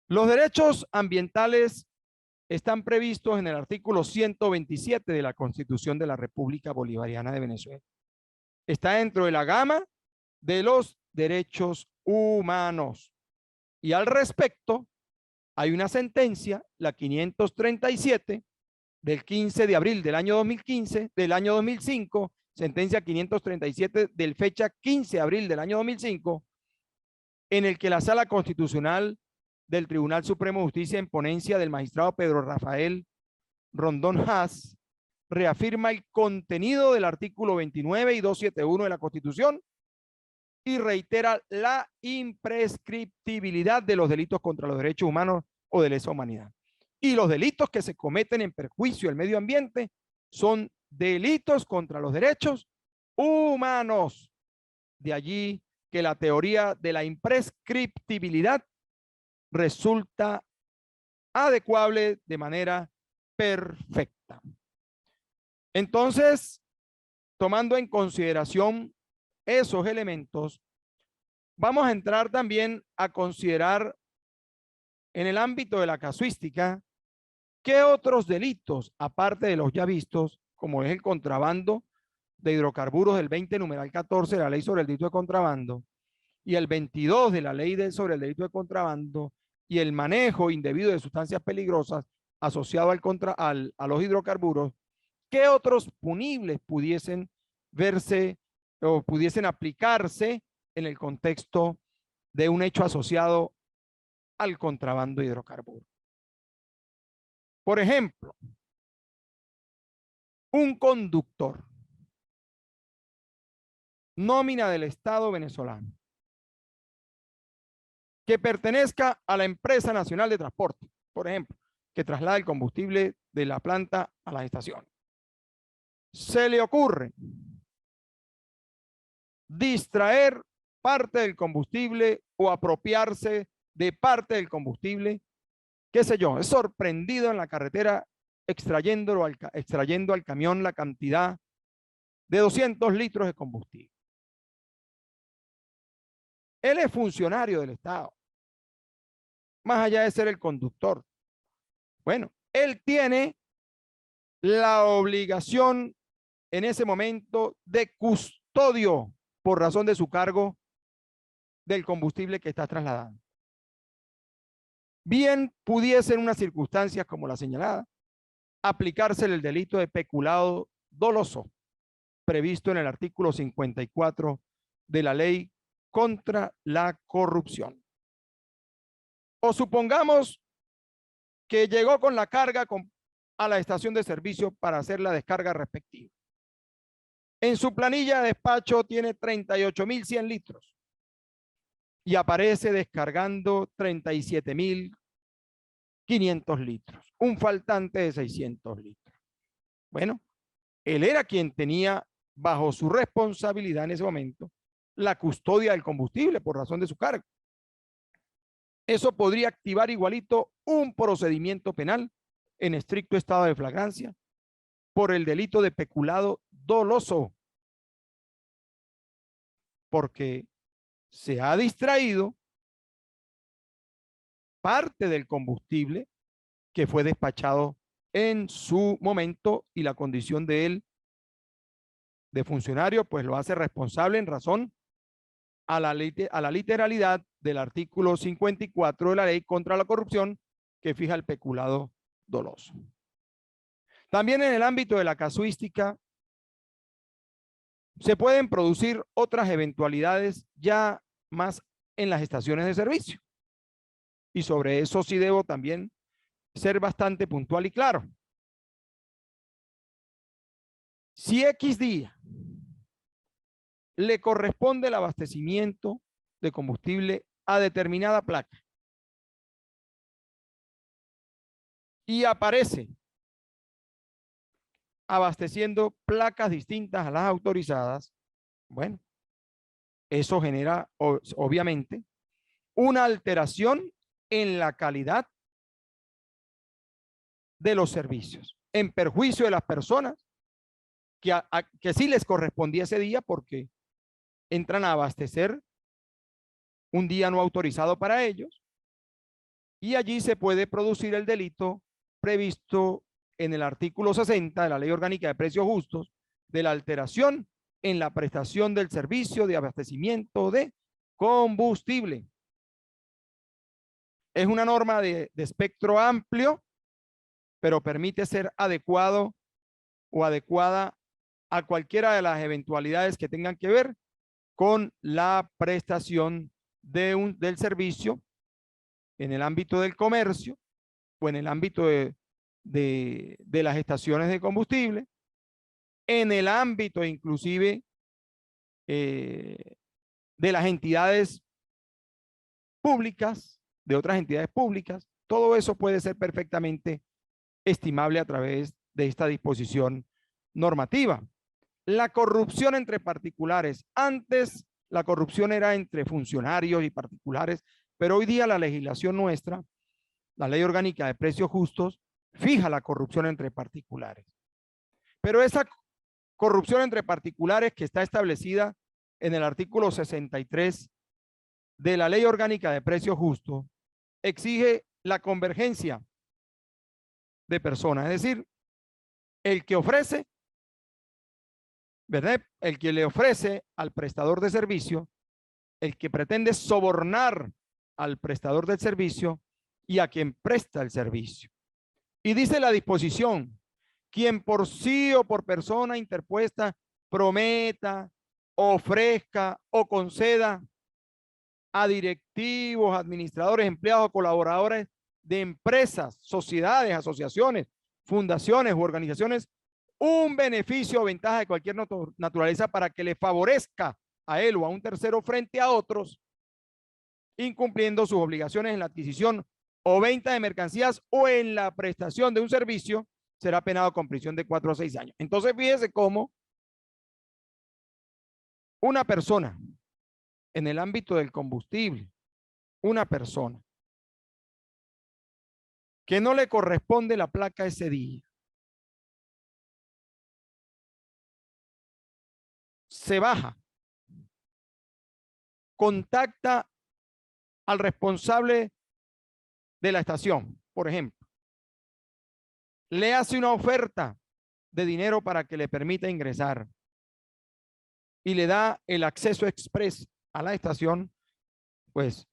Los derechos ambientales están previstos en el artículo 127 de la Constitución de la República Bolivariana de Venezuela. Está dentro de la gama de los derechos humanos. Y al respecto, hay una sentencia, la 537, del 15 de abril del año 2015, del año 2005, sentencia 537 del fecha 15 de abril del año 2005, en el que la Sala Constitucional del Tribunal Supremo de Justicia, en ponencia del magistrado Pedro Rafael Rondón Haas, reafirma el contenido del artículo 29 y 271 de la Constitución y reitera la imprescriptibilidad de los delitos contra los derechos humanos o de lesa humanidad. Y los delitos que se cometen en perjuicio del medio ambiente son delitos contra los derechos humanos. De allí que la teoría de la imprescriptibilidad resulta adecuable de manera perfecta. Entonces, tomando en consideración esos elementos, vamos a entrar también a considerar en el ámbito de la casuística qué otros delitos, aparte de los ya vistos, como es el contrabando de hidrocarburos del 20 numeral 14 de la ley sobre el delito de contrabando y el 22 de la ley sobre el delito de contrabando y el manejo indebido de sustancias peligrosas asociado a los hidrocarburos, ¿qué otros punibles pudiesen verse o pudiesen aplicarse en el contexto de un hecho asociado al contrabando de hidrocarburos? Por ejemplo, un conductor, nómina del Estado venezolano, que pertenezca a la Empresa Nacional de Transporte, por ejemplo, que traslada el combustible de la planta a las estaciones. Se le ocurre distraer parte del combustible o apropiarse de parte del combustible, qué sé yo, es sorprendido en la carretera extrayendo al camión la cantidad de 200 litros de combustible. Él es funcionario del Estado, más allá de ser el conductor. Bueno, él tiene la obligación en ese momento de custodio por razón de su cargo del combustible que está trasladando. Bien pudiese en unas circunstancias como la señalada aplicársele el delito de peculado doloso previsto en el artículo 54 de la ley contra la corrupción. O supongamos que llegó con la carga a la estación de servicio para hacer la descarga respectiva. En su planilla de despacho tiene 38.100 litros y aparece descargando 37.500 litros, un faltante de 600 litros. Bueno, él era quien tenía bajo su responsabilidad en ese momento la custodia del combustible por razón de su cargo. Eso podría activar igualito un procedimiento penal en estricto estado de flagrancia por el delito de peculado doloso, porque se ha distraído parte del combustible que fue despachado en su momento y la condición de él de funcionario pues lo hace responsable en razón a la literalidad del artículo 54 de la ley contra la corrupción que fija el peculado doloso. También en el ámbito de la casuística se pueden producir otras eventualidades ya más en las estaciones de servicio. Y sobre eso sí debo también ser bastante puntual y claro. Si X día le corresponde el abastecimiento de combustible a determinada placa y aparece abasteciendo placas distintas a las autorizadas, bueno, eso genera obviamente una alteración en la calidad de los servicios, en perjuicio de las personas que sí les correspondía ese día porque entran a abastecer un día no autorizado para ellos y allí se puede producir el delito previsto en el artículo 60 de la Ley Orgánica de Precios Justos de la alteración en la prestación del servicio de abastecimiento de combustible. Es una norma de espectro amplio, pero permite ser adecuado o adecuada a cualquiera de las eventualidades que tengan que ver con la prestación del servicio en el ámbito del comercio o en el ámbito de las estaciones de combustible, en el ámbito inclusive de las entidades públicas, de otras entidades públicas. Todo eso puede ser perfectamente estimable a través de esta disposición normativa. La corrupción entre particulares. Antes la corrupción era entre funcionarios y particulares, pero hoy día la legislación nuestra, la Ley Orgánica de Precios Justos, fija la corrupción entre particulares. Pero esa corrupción entre particulares que está establecida en el artículo 63 de la Ley Orgánica de Precios Justos exige la convergencia de personas, es decir, el que ofrece, ¿verdad? El que le ofrece al prestador de servicio, el que pretende sobornar al prestador del servicio y a quien presta el servicio. Y dice la disposición, quien por sí o por persona interpuesta prometa, ofrezca o conceda a directivos, administradores, empleados o colaboradores de empresas, sociedades, asociaciones, fundaciones u organizaciones un beneficio o ventaja de cualquier naturaleza para que le favorezca a él o a un tercero frente a otros, incumpliendo sus obligaciones en la adquisición o venta de mercancías o en la prestación de un servicio, será penado con prisión de 4 a 6 años. Entonces, fíjese cómo una persona en el ámbito del combustible, una persona que no le corresponde la placa ese día, se baja, contacta al responsable de la estación, por ejemplo, le hace una oferta de dinero para que le permita ingresar y le da el acceso express a la estación, pues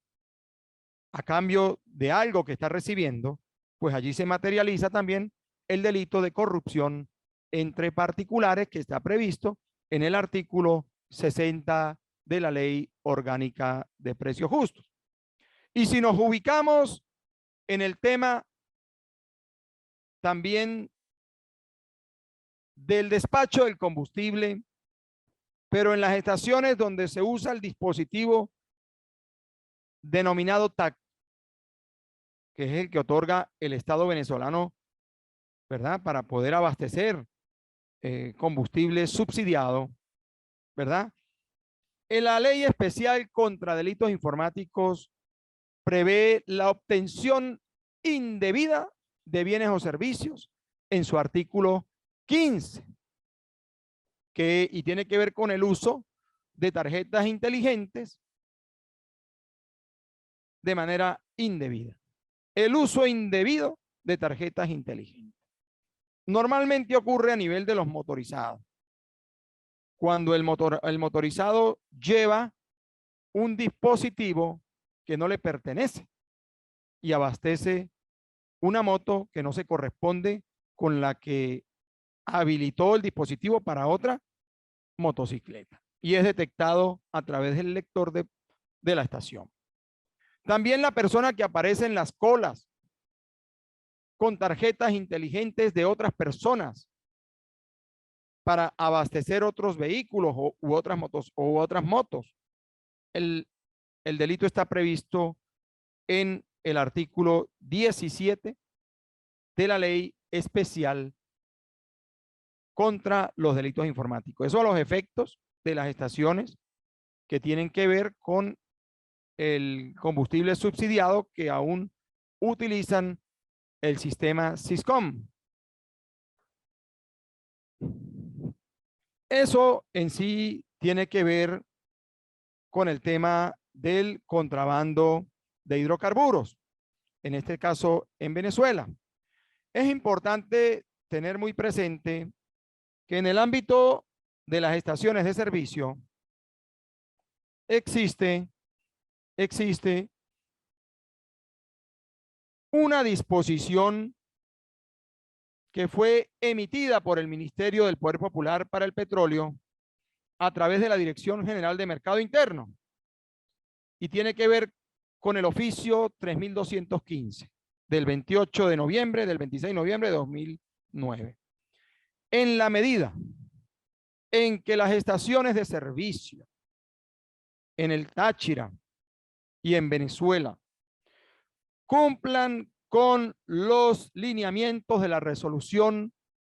a cambio de algo que está recibiendo, pues allí se materializa también el delito de corrupción entre particulares que está previsto en el artículo 60 de la Ley Orgánica de Precios Justos. Y si nos ubicamos en el tema también del despacho del combustible, pero en las estaciones donde se usa el dispositivo denominado TAC, que es el que otorga el Estado venezolano, ¿verdad? Para poder abastecer combustible subsidiado, ¿verdad? En la ley especial contra delitos informáticos prevé la obtención indebida de bienes o servicios en su artículo 15, y tiene que ver con el uso de tarjetas inteligentes de manera indebida. El uso indebido de tarjetas inteligentes. Normalmente ocurre a nivel de los motorizados. Cuando el motorizado lleva un dispositivo que no le pertenece y abastece una moto que no se corresponde con la que habilitó el dispositivo para otra motocicleta y es detectado a través del lector de la estación. También la persona que aparece en las colas con tarjetas inteligentes de otras personas para abastecer otros vehículos u otras motos. El delito está previsto en el artículo 17 de la Ley Especial contra los Delitos Informáticos. Eso a los efectos de las estaciones que tienen que ver con el combustible subsidiado que aún utilizan el sistema Siscom. Eso en sí tiene que ver con el tema del contrabando de hidrocarburos, en este caso en Venezuela. Es importante tener muy presente que en el ámbito de las estaciones de servicio existe una disposición que fue emitida por el Ministerio del Poder Popular para el Petróleo a través de la Dirección General de Mercado Interno y tiene que ver con el oficio 3215 del 26 de noviembre de 2009. En la medida en que las estaciones de servicio en el Táchira y en Venezuela cumplan con los lineamientos de la resolución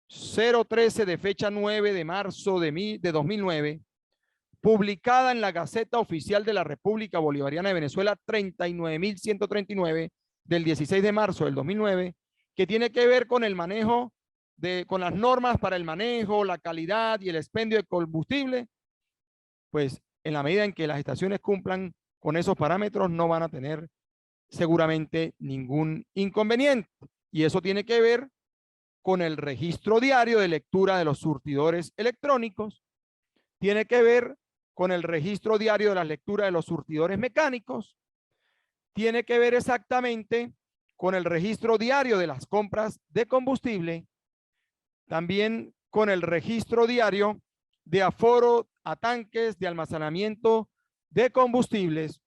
013 de fecha 9 de marzo de 2009, publicada en la Gaceta Oficial de la República Bolivariana de Venezuela 39.139 del 16 de marzo del 2009, que tiene que ver con el manejo con las normas para el manejo, la calidad y el expendio de combustible, pues en la medida en que las estaciones cumplan con esos parámetros no van a tener seguramente ningún inconveniente. Y eso tiene que ver con el registro diario de lectura de los surtidores electrónicos, tiene que ver con el registro diario de la lectura de los surtidores mecánicos, tiene que ver exactamente con el registro diario de las compras de combustible, también con el registro diario de aforo a tanques de almacenamiento de combustibles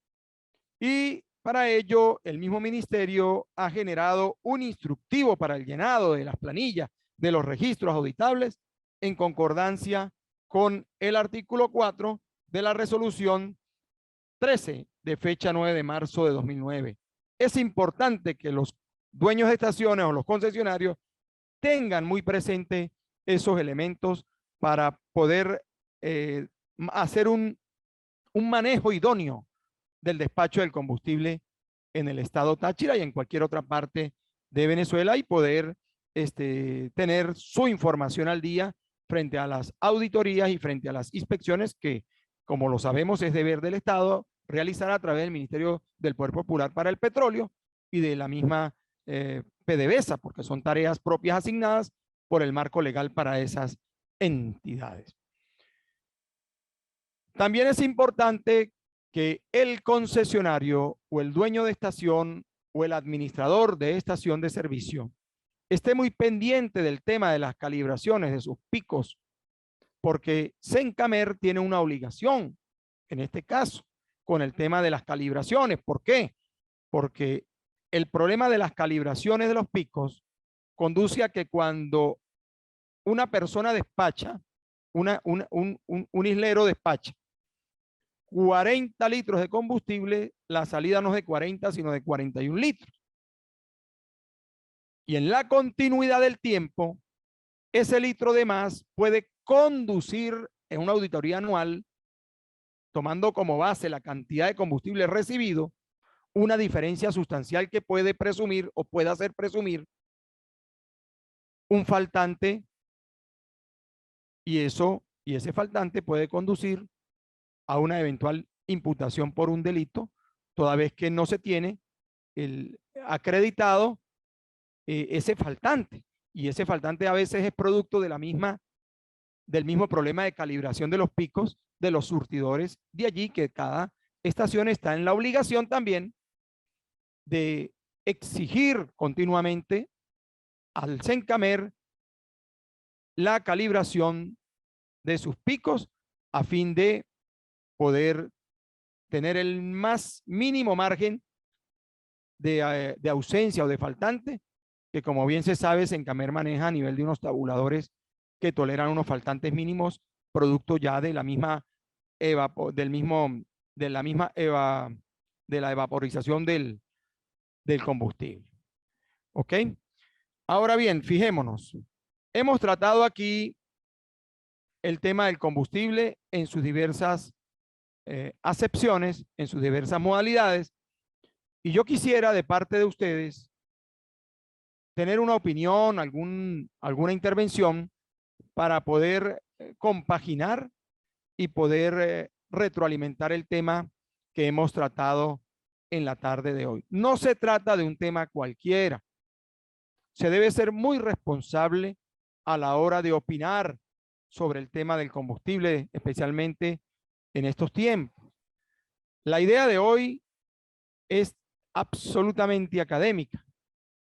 y Para ello, el mismo ministerio ha generado un instructivo para el llenado de las planillas de los registros auditables en concordancia con el artículo 4 de la resolución 13 de fecha 9 de marzo de 2009. Es importante que los dueños de estaciones o los concesionarios tengan muy presente esos elementos para poder hacer un manejo idóneo del despacho del combustible en el estado Táchira y en cualquier otra parte de Venezuela y poder tener su información al día frente a las auditorías y frente a las inspecciones que, como lo sabemos, es deber del Estado realizar a través del Ministerio del Poder Popular para el Petróleo y de la misma PDVSA, porque son tareas propias asignadas por el marco legal para esas entidades. También es importante que el concesionario o el dueño de estación o el administrador de estación de servicio esté muy pendiente del tema de las calibraciones de sus picos, porque Sencamer tiene una obligación, en este caso, con el tema de las calibraciones. ¿Por qué? Porque el problema de las calibraciones de los picos conduce a que cuando una persona despacha, un islero despacha 40 litros de combustible, la salida no es de 40, sino de 41 litros. Y en la continuidad del tiempo, ese litro de más puede conducir en una auditoría anual, tomando como base la cantidad de combustible recibido, una diferencia sustancial que puede presumir o puede hacer presumir un faltante, y ese faltante puede conducir a una eventual imputación por un delito, toda vez que no se tiene el acreditado ese faltante. Y ese faltante a veces es producto de del mismo problema de calibración de los picos de los surtidores. De allí que cada estación está en la obligación también de exigir continuamente al Sencamer la calibración de sus picos a fin de poder tener el más mínimo margen de ausencia o de faltante, que como bien se sabe, Sencamer maneja a nivel de unos tabuladores que toleran unos faltantes mínimos, producto ya de la misma de la evaporización del combustible. ¿Ok? Ahora bien, fijémonos. Hemos tratado aquí el tema del combustible en sus diversas acepciones, en sus diversas modalidades, y yo quisiera de parte de ustedes tener una opinión, alguna intervención para poder compaginar y poder retroalimentar el tema que hemos tratado en la tarde de hoy. No se trata de un tema cualquiera. Se debe ser muy responsable a la hora de opinar sobre el tema del combustible, especialmente en estos tiempos. La idea de hoy es absolutamente académica.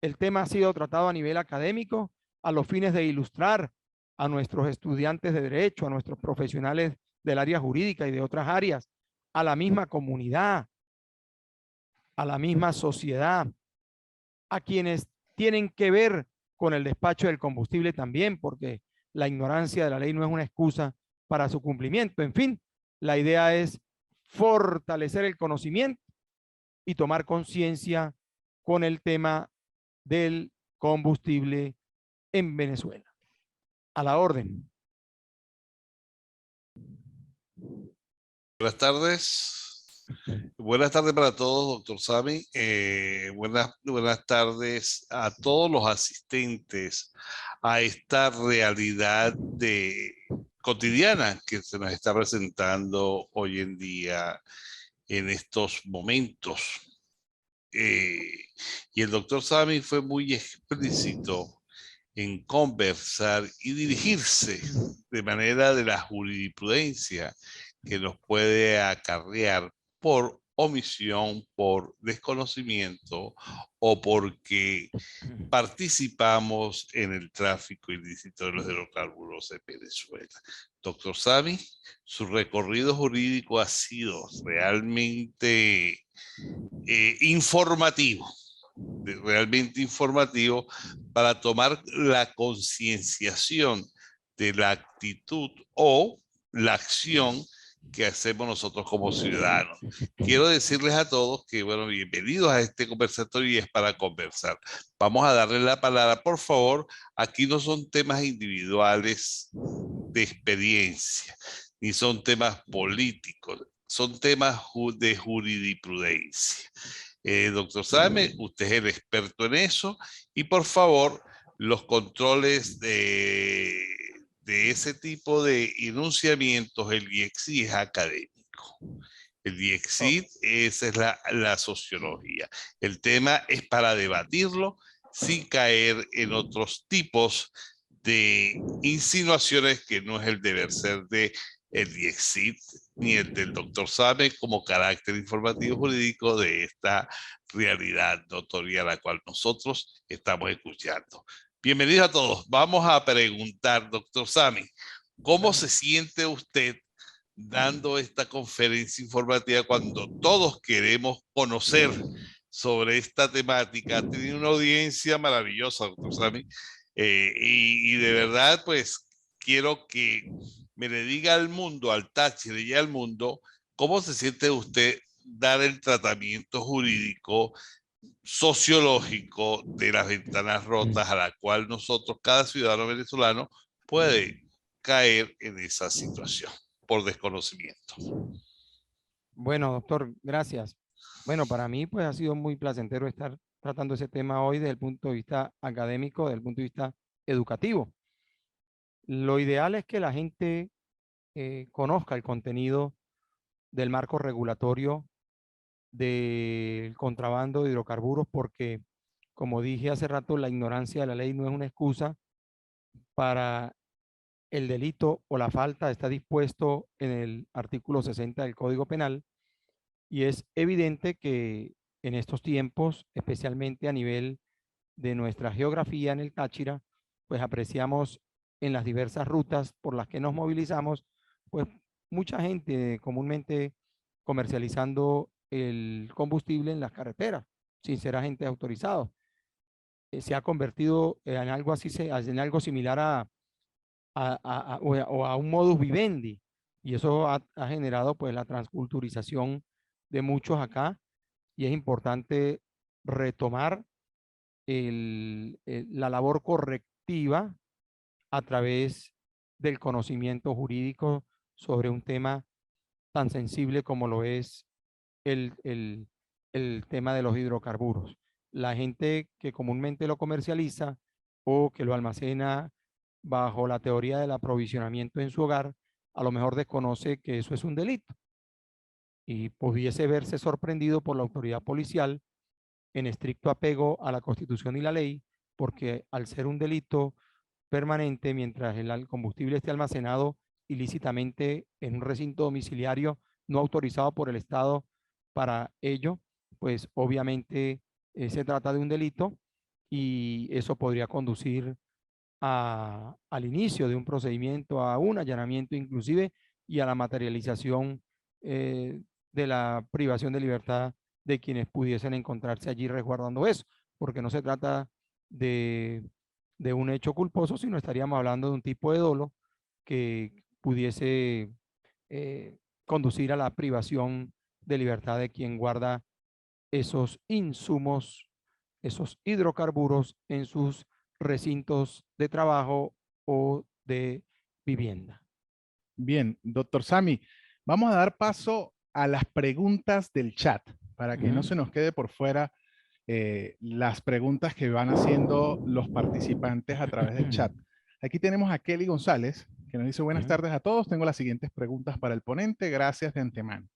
El tema ha sido tratado a nivel académico a los fines de ilustrar a nuestros estudiantes de derecho, a nuestros profesionales del área jurídica y de otras áreas, a la misma comunidad, a la misma sociedad, a quienes tienen que ver con el despacho del combustible también, porque la ignorancia de la ley no es una excusa para su cumplimiento. En fin, la idea es fortalecer el conocimiento y tomar conciencia con el tema del combustible en Venezuela. A la orden. Buenas tardes. Buenas tardes para todos, doctor Sami. Buenas tardes a todos los asistentes a esta realidad cotidiana que se nos está presentando hoy en día en estos momentos. Y el doctor Sami fue muy explícito en conversar y dirigirse de manera de la jurisprudencia que nos puede acarrear por omisión, por desconocimiento o porque participamos en el tráfico ilícito de los hidrocarburos de Venezuela. Doctor Sami, su recorrido jurídico ha sido realmente informativo, realmente informativo, para tomar la concienciación de la actitud o la acción que hacemos nosotros como ciudadanos. Quiero decirles a todos que, bueno, bienvenidos a este conversatorio y es para conversar. Vamos a darle la palabra, por favor. Aquí no son temas individuales de experiencia, ni son temas políticos, son temas de jurisprudencia. Doctor Same, usted es el experto en eso y por favor, los controles de ese tipo de enunciamientos, el IEXI es académico. El IEXI, esa es la sociología. El tema es para debatirlo sin caer en otros tipos de insinuaciones que no es el deber ser de el IEXIT ni el del doctor Same como carácter informativo jurídico de esta realidad notoria a la cual nosotros estamos escuchando. Bienvenidos a todos. Vamos a preguntar, doctor Same, ¿cómo se siente usted dando esta conferencia informativa cuando todos queremos conocer sobre esta temática? Ha tenido una audiencia maravillosa, doctor Same, y de verdad, pues, quiero que me le diga al mundo, al Táchira y al mundo, ¿cómo se siente usted dar el tratamiento jurídico sociológico de las ventanas rotas a la cual nosotros, cada ciudadano venezolano, puede caer en esa situación por desconocimiento? Bueno, doctor, gracias. Bueno, para mí pues ha sido muy placentero estar tratando ese tema hoy desde el punto de vista académico, desde el punto de vista educativo. Lo ideal es que la gente conozca el contenido del marco regulatorio del contrabando de hidrocarburos porque, como dije hace rato, la ignorancia de la ley no es una excusa para el delito o la falta. Está dispuesto en el artículo 60 del Código Penal y es evidente que en estos tiempos, especialmente a nivel de nuestra geografía en el Táchira, pues apreciamos en las diversas rutas por las que nos movilizamos, pues mucha gente comúnmente comercializando el combustible en las carreteras, sin ser agentes autorizados. Se ha convertido en algo así, en algo similar o a un modus vivendi, y eso ha generado pues la transculturización de muchos acá, y es importante retomar la labor correctiva a través del conocimiento jurídico sobre un tema tan sensible como lo es el, el, el tema de los hidrocarburos. La gente que comúnmente lo comercializa o que lo almacena bajo la teoría del aprovisionamiento en su hogar, a lo mejor desconoce que eso es un delito y pudiese verse sorprendido por la autoridad policial en estricto apego a la Constitución y la ley, porque al ser un delito permanente, mientras el combustible esté almacenado ilícitamente en un recinto domiciliario no autorizado por el Estado para ello, pues obviamente se trata de un delito y eso podría conducir al inicio de un procedimiento, a un allanamiento inclusive y a la materialización de la privación de libertad de quienes pudiesen encontrarse allí resguardando eso, porque no se trata de, de un hecho culposo, sino estaríamos hablando de un tipo de dolo que pudiese conducir a la privación de libertad de quien guarda esos insumos, esos hidrocarburos en sus recintos de trabajo o de vivienda. Bien, doctor Sami, vamos a dar paso a las preguntas del chat para que no se nos quede por fuera las preguntas que van haciendo los participantes a través del chat. Aquí tenemos a Kelly González, que nos dice buenas tardes a todos. Tengo las siguientes preguntas para el ponente. Gracias de antemano.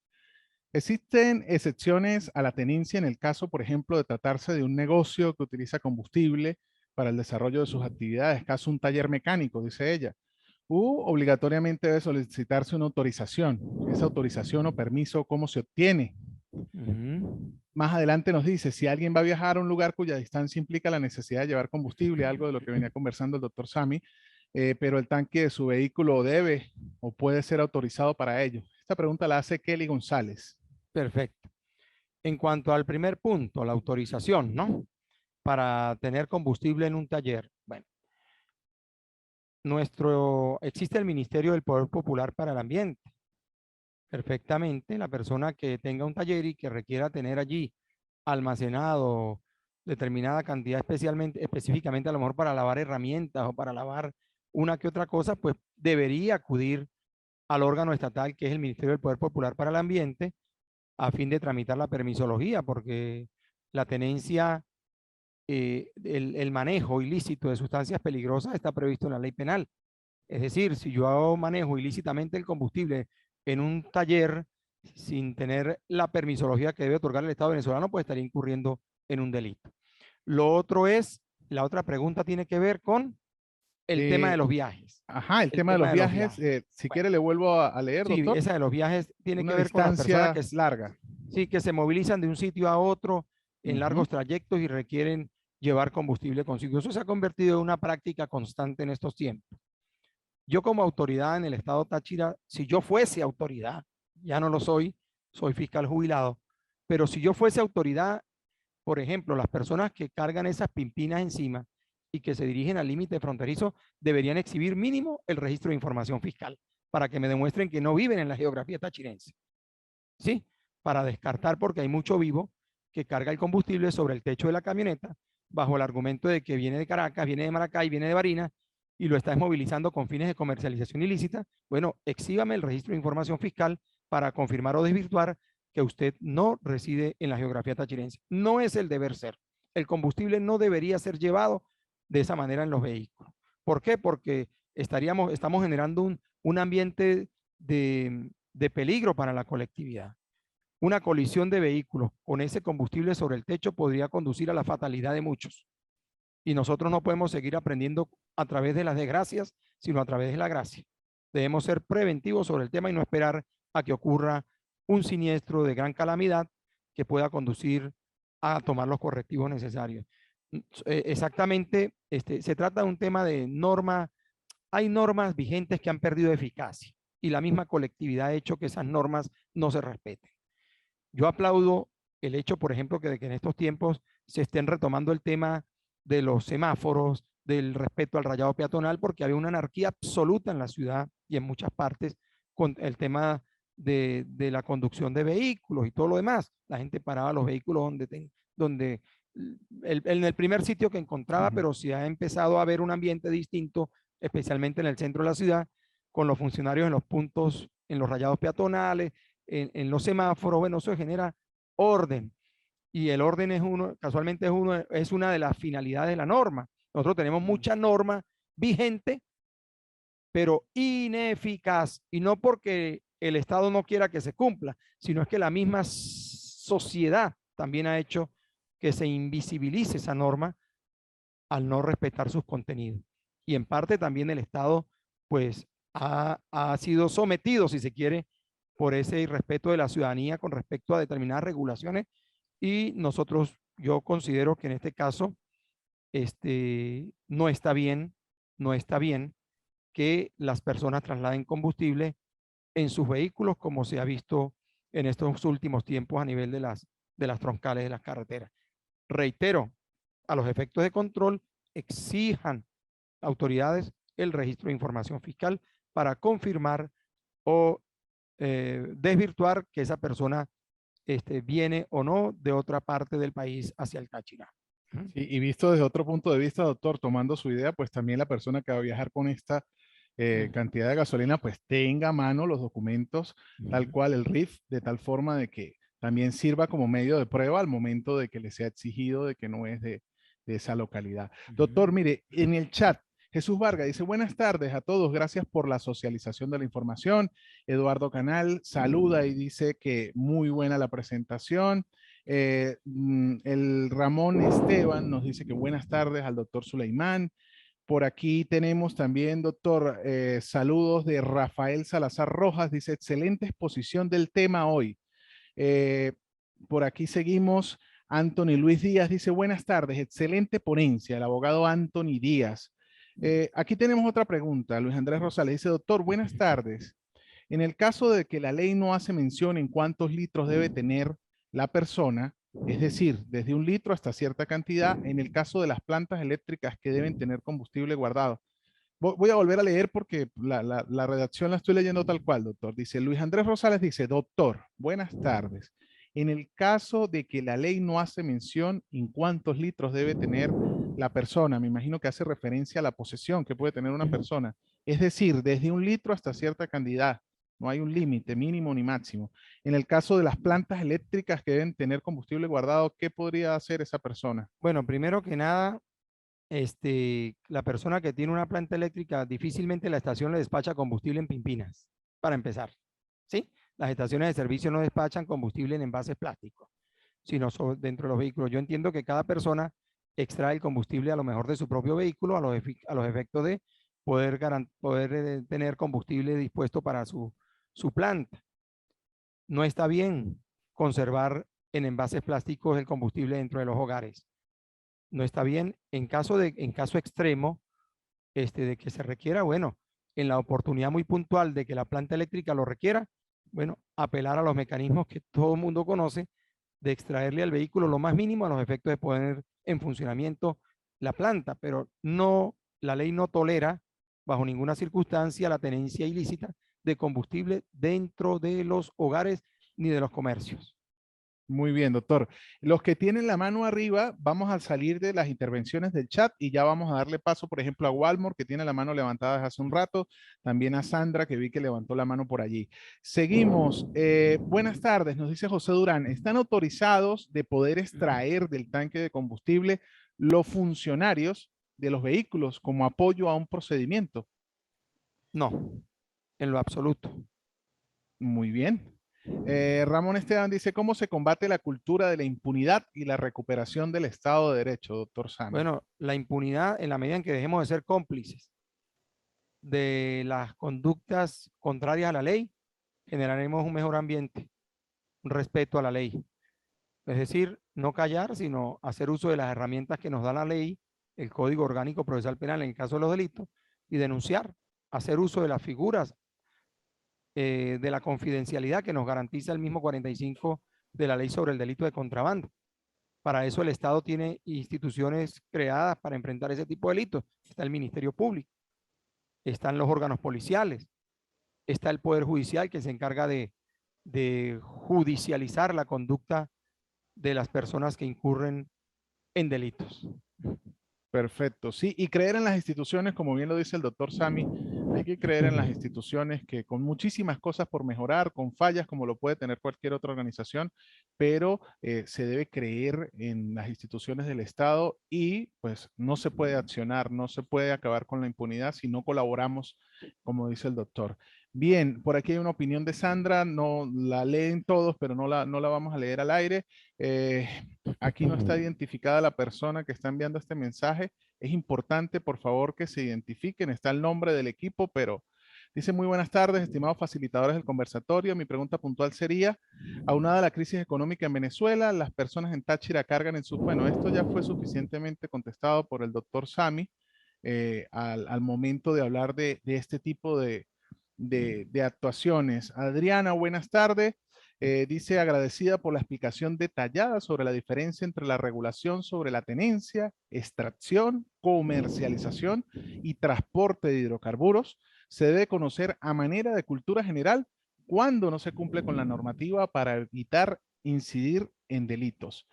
¿Existen excepciones a la tenencia en el caso, por ejemplo, de tratarse de un negocio que utiliza combustible para el desarrollo de sus actividades, caso un taller mecánico, dice ella? Obligatoriamente debe solicitarse una autorización. Esa autorización o permiso, ¿cómo se obtiene? Más adelante nos dice, si alguien va a viajar a un lugar cuya distancia implica la necesidad de llevar combustible, algo de lo que venía conversando el doctor Sami, pero el tanque de su vehículo debe o puede ser autorizado para ello. Esta pregunta la hace Kelly González. Perfecto. En cuanto al primer punto, la autorización, ¿no? Para tener combustible en un taller. Bueno, existe el Ministerio del Poder Popular para el Ambiente. Perfectamente, la persona que tenga un taller y que requiera tener allí almacenado determinada cantidad específicamente a lo mejor para lavar herramientas o para lavar una que otra cosa, pues debería acudir al órgano estatal que es el Ministerio del Poder Popular para el Ambiente a fin de tramitar la permisología, porque la tenencia, el manejo ilícito de sustancias peligrosas está previsto en la ley penal. Es decir, si yo manejo ilícitamente el combustible en un taller sin tener la permisología que debe otorgar el Estado venezolano, pues estaría incurriendo en un delito. Lo otro es, la otra pregunta tiene que ver con el tema de los viajes. Ajá, el El tema de los tema de los viajes. viajes. Si Bueno, quiere le vuelvo a leer, sí, doctor. esa de los viajes tiene Una que ver con las personas distancia larga. sí, que se movilizan de un sitio a otro en largos Ujú. trayectos y requieren llevar combustible consigo. Eso se ha convertido en una práctica constante en estos tiempos. Yo como autoridad en el estado Táchira, si yo fuese autoridad, ya no lo soy, soy fiscal jubilado, pero si yo fuese autoridad, por ejemplo, las personas que cargan esas pimpinas encima y que se dirigen al límite fronterizo deberían exhibir mínimo el registro de información fiscal para que me demuestren que no viven en la geografía tachirense. ¿Sí? Para descartar, porque hay mucho vivo que carga el combustible sobre el techo de la camioneta bajo el argumento de que viene de Caracas, viene de Maracay, viene de Barinas y lo está movilizando con fines de comercialización ilícita. Bueno, exhíbame el registro de información fiscal para confirmar o desvirtuar que usted no reside en la geografía tachirense. No es el deber ser. El combustible no debería ser llevado de esa manera en los vehículos. ¿Por qué? Porque estamos generando un ambiente de peligro para la colectividad. Una colisión de vehículos con ese combustible sobre el techo podría conducir a la fatalidad de muchos. Y nosotros no podemos seguir aprendiendo a través de las desgracias, sino a través de la gracia. Debemos ser preventivos sobre el tema y no esperar a que ocurra un siniestro de gran calamidad que pueda conducir a tomar los correctivos necesarios. Exactamente, se trata de un tema de norma. Hay normas vigentes que han perdido eficacia y la misma colectividad ha hecho que esas normas no se respeten. Yo aplaudo el hecho, por ejemplo, de que en estos tiempos se estén retomando el tema de los semáforos, del respeto al rayado peatonal, porque había una anarquía absoluta en la ciudad y en muchas partes con el tema de la conducción de vehículos y todo lo demás. La gente paraba los vehículos donde en el primer sitio que encontraba, pero sí ha empezado a haber un ambiente distinto, especialmente en el centro de la ciudad, con los funcionarios en los puntos, en los rayados peatonales, en los semáforos. Bueno, eso genera orden y el orden casualmente es una de las finalidades de la norma. Nosotros tenemos mucha norma vigente, pero ineficaz, y no porque el Estado no quiera que se cumpla, sino es que la misma sociedad también ha hecho que se invisibilice esa norma al no respetar sus contenidos. Y en parte también el Estado, pues, ha sido sometido, si se quiere, por ese irrespeto de la ciudadanía con respecto a determinadas regulaciones. Y nosotros, yo considero que en este caso, no está bien que las personas trasladen combustible en sus vehículos, como se ha visto en estos últimos tiempos a nivel de las troncales de las carreteras. Reitero, a los efectos de control, exijan autoridades el registro de información fiscal para confirmar o desvirtuar que esa persona viene o no de otra parte del país hacia el Táchira. Sí, y visto desde otro punto de vista, doctor, tomando su idea, pues también la persona que va a viajar con esta cantidad de gasolina, pues tenga a mano los documentos, tal cual el RIF, de tal forma de que también sirva como medio de prueba al momento de que le sea exigido de que no es de esa localidad. Doctor, mire, en el chat, Jesús Vargas dice, buenas tardes a todos, gracias por la socialización de la información. Eduardo Canal saluda y dice que muy buena la presentación. El Ramón Esteban nos dice que buenas tardes al doctor Suleimán. Por aquí tenemos también, doctor, saludos de Rafael Salazar Rojas, dice excelente exposición del tema hoy. Por aquí seguimos, Anthony Luis Díaz dice buenas tardes, excelente ponencia, el abogado Anthony Díaz. Aquí tenemos otra pregunta, Luis Andrés Rosales dice, doctor, buenas tardes. En el caso de que la ley no hace mención en cuántos litros debe tener la persona, es decir, desde 1 litro hasta cierta cantidad, en el caso de las plantas eléctricas que deben tener combustible guardado. Voy a volver a leer porque la redacción la estoy leyendo tal cual, doctor. Dice, Luis Andrés Rosales dice, doctor, buenas tardes. En el caso de que la ley no hace mención en cuántos litros debe tener la persona, me imagino que hace referencia a la posesión que puede tener una persona. Es decir, desde 1 litro hasta cierta cantidad. No hay un límite mínimo ni máximo. En el caso de las plantas eléctricas que deben tener combustible guardado, ¿qué podría hacer esa persona? Bueno, primero que nada, la persona que tiene una planta eléctrica, difícilmente la estación le despacha combustible en pimpinas, para empezar, ¿sí? Las estaciones de servicio no despachan combustible en envases plásticos, sino dentro de los vehículos. Yo entiendo que cada persona extrae el combustible a lo mejor de su propio vehículo, a los efectos de poder tener combustible dispuesto para su planta. No está bien conservar en envases plásticos el combustible dentro de los hogares. No está bien en caso extremo, de que se requiera, bueno, en la oportunidad muy puntual de que la planta eléctrica lo requiera, bueno, apelar a los mecanismos que todo el mundo conoce de extraerle al vehículo lo más mínimo a los efectos de poner en funcionamiento la planta, pero no, la ley no tolera bajo ninguna circunstancia la tenencia ilícita de combustible dentro de los hogares ni de los comercios. Muy bien, doctor. Los que tienen la mano arriba, vamos a salir de las intervenciones del chat y ya vamos a darle paso, por ejemplo, a Walmart, que tiene la mano levantada desde hace un rato, también a Sandra, que vi que levantó la mano por allí. Seguimos. Buenas tardes, nos dice José Durán. ¿Están autorizados de poder extraer del tanque de combustible los funcionarios de los vehículos como apoyo a un procedimiento? No, en lo absoluto. Muy bien. Ramón Esteban dice, ¿cómo se combate la cultura de la impunidad y la recuperación del Estado de Derecho, doctor Sami? Bueno, la impunidad en la medida en que dejemos de ser cómplices de las conductas contrarias a la ley, generaremos un mejor ambiente, un respeto a la ley. Es decir, no callar, sino hacer uso de las herramientas que nos da la ley, el Código Orgánico Procesal Penal en el caso de los delitos, y denunciar, hacer uso de las figuras de la confidencialidad que nos garantiza el mismo 45 de la ley sobre el delito de contrabando. Para eso el Estado tiene instituciones creadas para enfrentar ese tipo de delitos. Está el Ministerio Público, están los órganos policiales, está el Poder Judicial que se encarga de judicializar la conducta de las personas que incurren en delitos. Perfecto, sí, y creer en las instituciones, como bien lo dice el doctor Sami, hay que creer en las instituciones que con muchísimas cosas por mejorar, con fallas como lo puede tener cualquier otra organización, pero se debe creer en las instituciones del Estado y pues no se puede accionar, no se puede acabar con la impunidad si no colaboramos, como dice el doctor. Bien, por aquí hay una opinión de Sandra, no la leen todos, pero no la vamos a leer al aire. Eh, Aquí no está identificada la persona que está enviando este mensaje. Es importante, por favor, que se identifiquen. Está el nombre del equipo, pero dice muy buenas tardes, estimados facilitadores del conversatorio. Mi pregunta puntual sería, aunada a la crisis económica en Venezuela, las personas en Táchira cargan en sus... Bueno, esto ya fue suficientemente contestado por el doctor Sami al momento de hablar de este tipo de actuaciones. Adriana, buenas tardes. Dice agradecida por la explicación detallada sobre la diferencia entre la regulación sobre la tenencia, extracción, comercialización y transporte de hidrocarburos. Se debe conocer a manera de cultura general cuando no se cumple con la normativa para evitar incidir en delitos.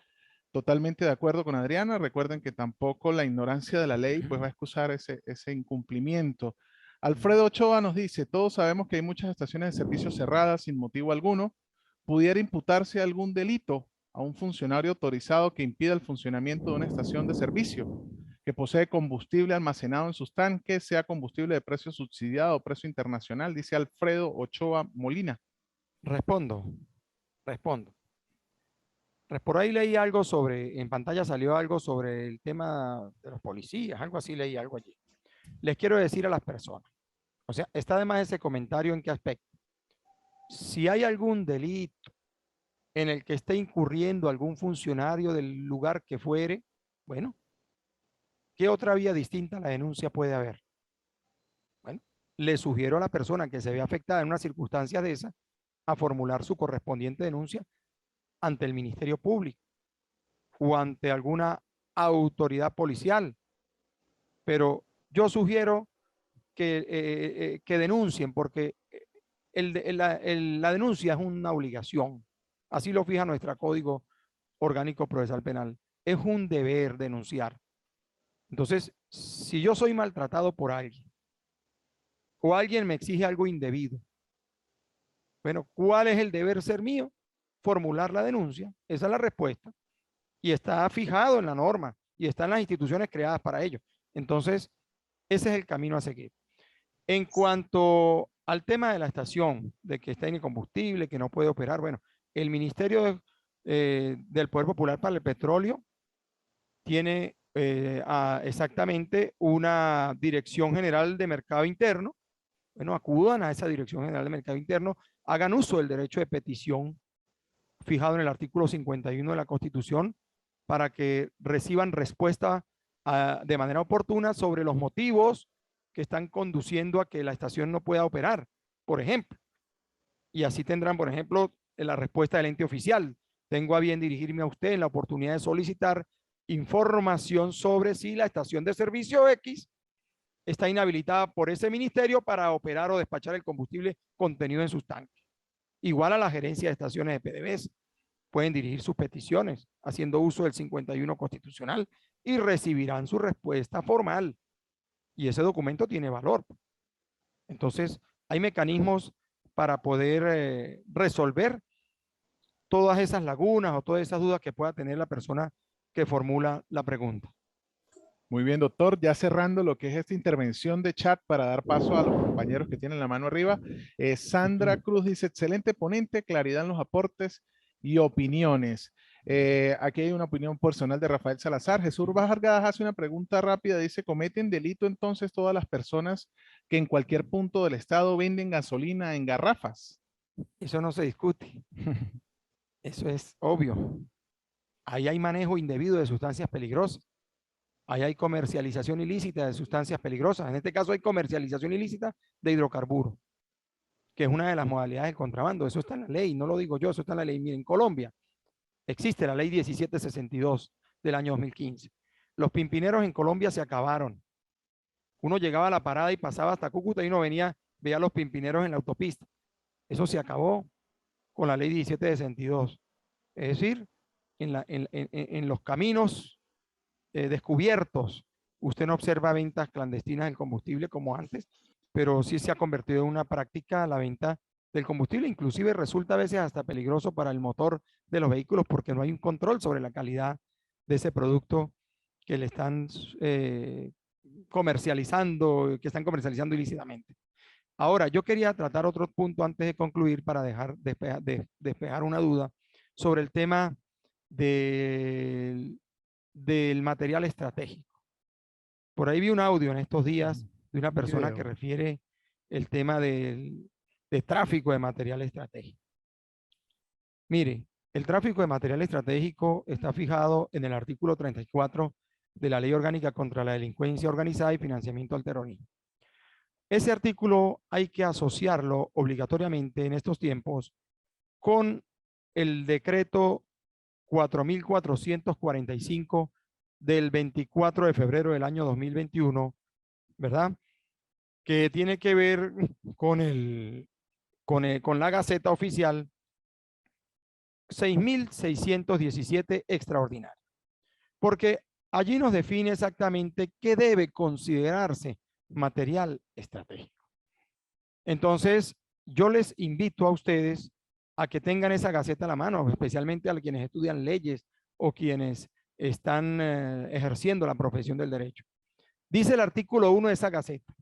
Totalmente de acuerdo con Adriana. Recuerden que tampoco la ignorancia de la ley pues va a excusar ese incumplimiento. Alfredo Ochoa nos dice, todos sabemos que hay muchas estaciones de servicio cerradas sin motivo alguno. ¿Pudiera imputarse algún delito a un funcionario autorizado que impida el funcionamiento de una estación de servicio que posee combustible almacenado en sus tanques, sea combustible de precio subsidiado o precio internacional? Dice Alfredo Ochoa Molina. Respondo. Por ahí leí algo en pantalla salió algo sobre el tema de los policías, algo así leí algo allí. Les quiero decir a las personas, o sea, está de más ese comentario en qué aspecto. Si hay algún delito en el que esté incurriendo algún funcionario del lugar que fuere, bueno, ¿qué otra vía distinta a la denuncia puede haber? Bueno, le sugiero a la persona que se ve afectada en una circunstancia de esa a formular su correspondiente denuncia ante el Ministerio Público o ante alguna autoridad policial. Pero yo sugiero que denuncien, porque la denuncia es una obligación. Así lo fija nuestro Código Orgánico Procesal Penal. Es un deber denunciar. Entonces, si yo soy maltratado por alguien o alguien me exige algo indebido, bueno, ¿cuál es el deber ser mío? Formular la denuncia. Esa es la respuesta. Y está fijado en la norma y está en las instituciones creadas para ello. Entonces, ese es el camino a seguir. En cuanto al tema de la estación, de que está en combustible, que no puede operar, bueno, el Ministerio del Poder Popular para el Petróleo tiene exactamente una Dirección General de Mercado Interno. Bueno, acudan a esa Dirección General de Mercado Interno, hagan uso del derecho de petición fijado en el artículo 51 de la Constitución para que reciban respuesta de manera oportuna sobre los motivos que están conduciendo a que la estación no pueda operar, por ejemplo. Y así tendrán, por ejemplo, la respuesta del ente oficial. Tengo a bien dirigirme a usted en la oportunidad de solicitar información sobre si la estación de servicio X está inhabilitada por ese ministerio para operar o despachar el combustible contenido en sus tanques. Igual a la gerencia de estaciones de PDVSA. Pueden dirigir sus peticiones haciendo uso del 51 constitucional y recibirán su respuesta formal. Y ese documento tiene valor. Entonces, hay mecanismos para poder resolver todas esas lagunas o todas esas dudas que pueda tener la persona que formula la pregunta. Muy bien, doctor. Ya cerrando lo que es esta intervención de chat para dar paso a los compañeros que tienen la mano arriba. Sandra Cruz dice, excelente ponente, claridad en los aportes y opiniones. Aquí hay una opinión personal de Rafael Salazar. Jesús Vargas hace una pregunta rápida. Dice, ¿cometen delito entonces todas las personas que en cualquier punto del estado venden gasolina en garrafas? Eso no se discute. Eso es obvio. Ahí hay manejo indebido de sustancias peligrosas. Ahí hay comercialización ilícita de sustancias peligrosas. En este caso hay comercialización ilícita de hidrocarburos, que es una de las modalidades del contrabando. Eso está en la ley, no lo digo yo, eso está en la ley. Miren, en Colombia existe la ley 1762 del año 2015. Los pimpineros en Colombia se acabaron. Uno llegaba a la parada y pasaba hasta Cúcuta y uno veía a los pimpineros en la autopista. Eso se acabó con la ley 1762. Es decir, en los caminos descubiertos, usted no observa ventas clandestinas del combustible como antes, pero sí se ha convertido en una práctica la venta del combustible. Inclusive resulta a veces hasta peligroso para el motor de los vehículos porque no hay un control sobre la calidad de ese producto que le están comercializando ilícitamente. Ahora, yo quería tratar otro punto antes de concluir para despejar una duda sobre el tema del material estratégico. Por ahí vi un audio en estos días de una persona que refiere el tema de tráfico de material estratégico. Mire, el tráfico de material estratégico está fijado en el artículo 34 de la Ley Orgánica contra la Delincuencia Organizada y Financiamiento al Terrorismo. Ese artículo hay que asociarlo obligatoriamente en estos tiempos con el decreto 4.445 del 24 de febrero del año 2021, ¿verdad? Que tiene que ver con la Gaceta Oficial 6.617 extraordinario. Porque allí nos define exactamente qué debe considerarse material estratégico. Entonces, yo les invito a ustedes a que tengan esa gaceta a la mano, especialmente a quienes estudian leyes o quienes están ejerciendo la profesión del derecho. Dice el artículo 1 de esa gaceta: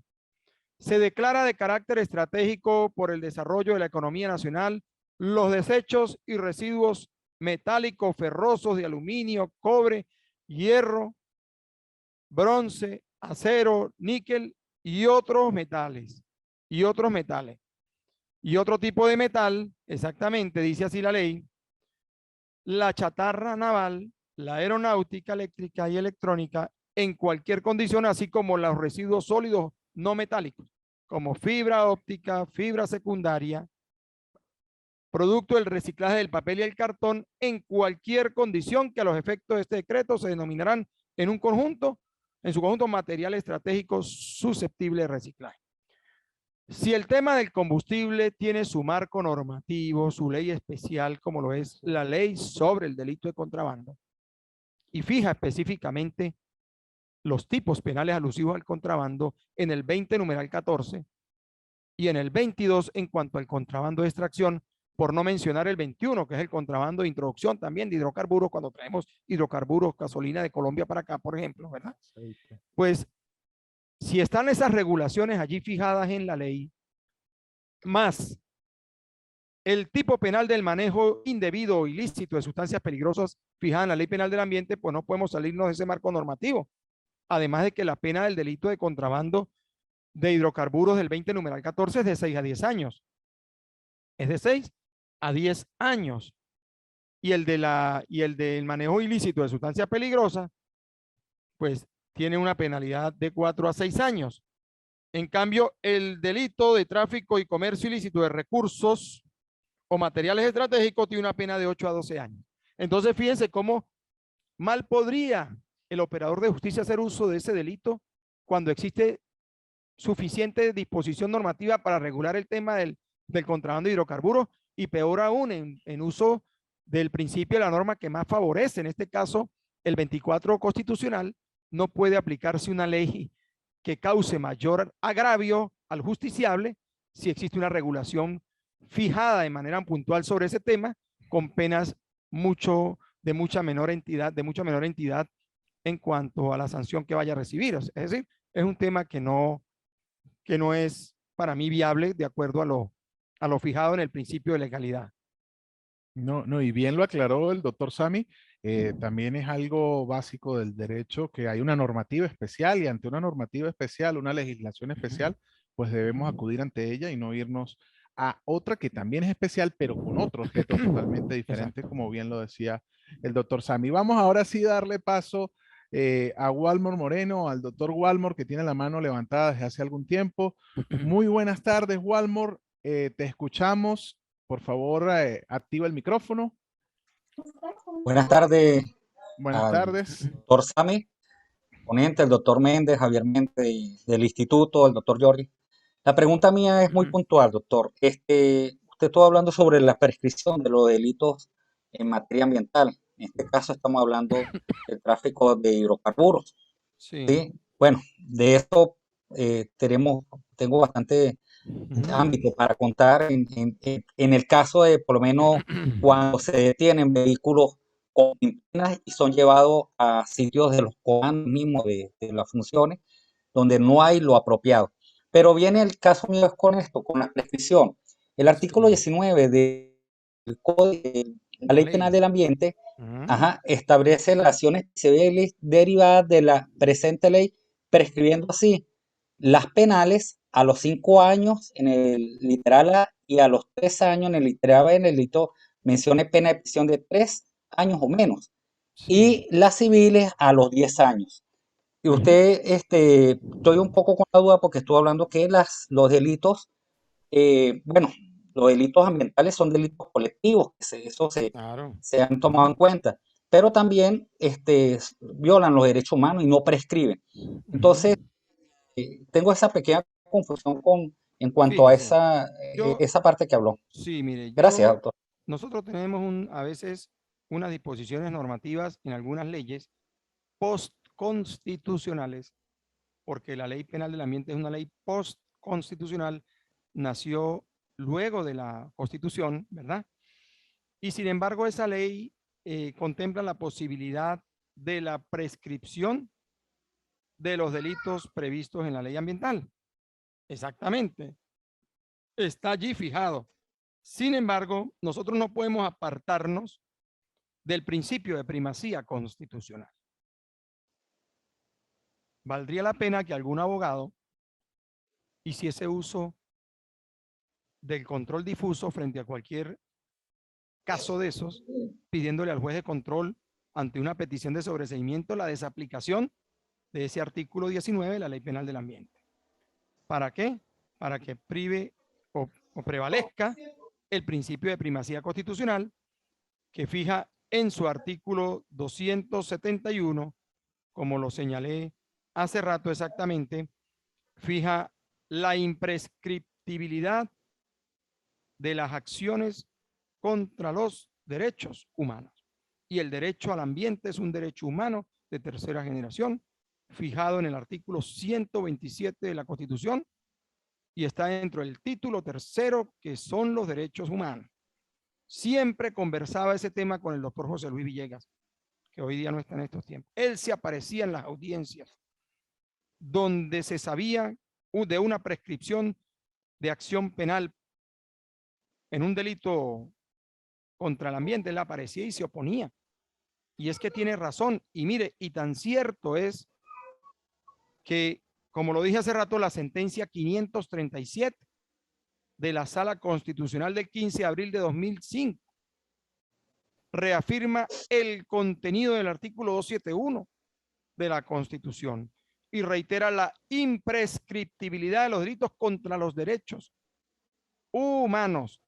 se declara de carácter estratégico por el desarrollo de la economía nacional los desechos y residuos metálicos ferrosos de aluminio, cobre, hierro, bronce, acero, níquel y otros metales. Y otro tipo de metal, exactamente, dice así la ley: la chatarra naval, la aeronáutica, eléctrica y electrónica en cualquier condición, así como los residuos sólidos no metálicos, como fibra óptica, fibra secundaria, producto del reciclaje del papel y el cartón en cualquier condición que a los efectos de este decreto se denominarán en un conjunto, en su conjunto, material estratégico susceptible de reciclaje. Si el tema del combustible tiene su marco normativo, su ley especial, como lo es la ley sobre el delito de contrabando, y fija específicamente los tipos penales alusivos al contrabando en el 20 numeral 14 y en el 22 en cuanto al contrabando de extracción, por no mencionar el 21, que es el contrabando de introducción también de hidrocarburos, cuando traemos hidrocarburos, gasolina de Colombia para acá, por ejemplo, ¿verdad? Pues si están esas regulaciones allí fijadas en la ley, más el tipo penal del manejo indebido o ilícito de sustancias peligrosas fijada en la Ley Penal del Ambiente, pues no podemos salirnos de ese marco normativo. Además de que la pena del delito de contrabando de hidrocarburos del 20 numeral 14 es de 6 a 10 años. Es de 6 a 10 años. Y el del manejo ilícito de sustancias peligrosas, pues tiene una penalidad de 4 a 6 años. En cambio, el delito de tráfico y comercio ilícito de recursos o materiales estratégicos tiene una pena de 8 a 12 años. Entonces, fíjense cómo mal podría el operador de justicia hacer uso de ese delito cuando existe suficiente disposición normativa para regular el tema del contrabando de hidrocarburos y peor aún en uso del principio de la norma que más favorece, en este caso el 24 constitucional, no puede aplicarse una ley que cause mayor agravio al justiciable si existe una regulación fijada de manera puntual sobre ese tema con penas de mucha menor entidad en cuanto a la sanción que vaya a recibir. Es decir, es un tema que no es para mí viable de acuerdo a lo fijado en el principio de legalidad. No, no, y bien lo aclaró el doctor Sami, también es algo básico del derecho que hay una normativa especial y ante una normativa especial, una legislación especial, pues debemos acudir ante ella y no irnos a otra que también es especial, pero con otro objeto totalmente diferente, Exacto. como bien lo decía el doctor Sami. Vamos ahora sí a darle paso a Walmor Moreno, al doctor Walmor, que tiene la mano levantada desde hace algún tiempo. Muy buenas tardes, Walmor, te escuchamos. Por favor, activa el micrófono. Buenas tardes Buenas al tardes. doctor Sami, ponente, el doctor Méndez, Javier Méndez del instituto, el doctor Jordi. La pregunta mía es muy puntual, doctor. Usted estuvo hablando sobre la prescripción de los delitos en materia ambiental. En este caso estamos hablando del tráfico de hidrocarburos. Sí. ¿Sí? Bueno, de esto tengo bastante ámbito para contar en el caso de, por lo menos, cuando se detienen vehículos con penas y son llevados a sitios de los comandos mismos de las funciones, donde no hay lo apropiado. Pero viene el caso mío es con esto, con la prescripción. El artículo 19 del Código de la Ley Penal del Ambiente establece las acciones civiles derivadas de la presente ley, prescribiendo así las penales a los 5 años en el literal A y a los 3 años en el literal B, en el delito mencione pena de prisión de 3 años o menos. Sí. Y las civiles a los 10 años. Y usted, estoy un poco con la duda porque estuvo hablando que los delitos, bueno, los delitos ambientales son delitos colectivos, Claro. se han tomado en cuenta, pero también violan los derechos humanos y no prescriben. Entonces, tengo esa pequeña confusión en cuanto a Fíjese, yo, esa parte que habló. sí, mire, Gracias, doctor. nosotros tenemos a veces unas disposiciones normativas en algunas leyes postconstitucionales, porque la Ley Penal del Ambiente es una ley postconstitucional, nació luego de la Constitución, ¿verdad? Y sin embargo, esa ley contempla la posibilidad de la prescripción de los delitos previstos en la ley ambiental. Exactamente. Está allí fijado. Sin embargo, nosotros no podemos apartarnos del principio de primacía constitucional. Valdría la pena que algún abogado hiciese uso del control difuso frente a cualquier caso de esos, pidiéndole al juez de control ante una petición de sobreseimiento la desaplicación de ese artículo 19 de la Ley Penal del Ambiente. ¿Para qué? Para que prive o prevalezca el principio de primacía constitucional, que fija en su artículo 271, como lo señalé hace rato exactamente, fija la imprescriptibilidad de las acciones contra los derechos humanos. Y el derecho al ambiente es un derecho humano de tercera generación, fijado en el artículo 127 de la Constitución, y está dentro del título tercero, que son los derechos humanos. Siempre conversaba ese tema con el doctor José Luis Villegas, que hoy día no está en estos tiempos. Él se aparecía en las audiencias donde se sabía de una prescripción de acción penal en un delito contra el ambiente. Él aparecía y se oponía. Y es que tiene razón. Y mire, y tan cierto es que, como lo dije hace rato, la sentencia 537 de la Sala Constitucional del 15 de abril de 2005 reafirma el contenido del artículo 271 de la Constitución y reitera la imprescriptibilidad de los delitos contra los derechos humanos.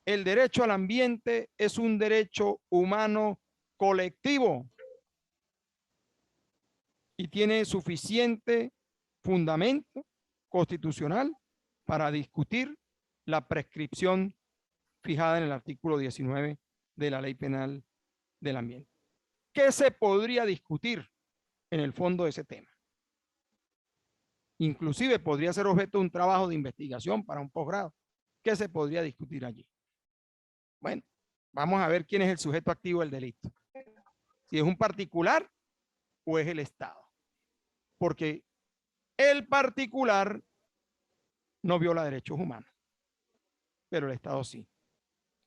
El derecho al ambiente es un derecho humano colectivo y tiene suficiente fundamento constitucional para discutir la prescripción fijada en el artículo 19 de la Ley Penal del Ambiente. ¿Qué se podría discutir en el fondo de ese tema? Inclusive podría ser objeto de un trabajo de investigación para un posgrado. ¿Qué se podría discutir allí? Bueno, vamos a ver quién es el sujeto activo del delito. Si es un particular o es el Estado. Porque el particular no viola derechos humanos, pero el Estado sí.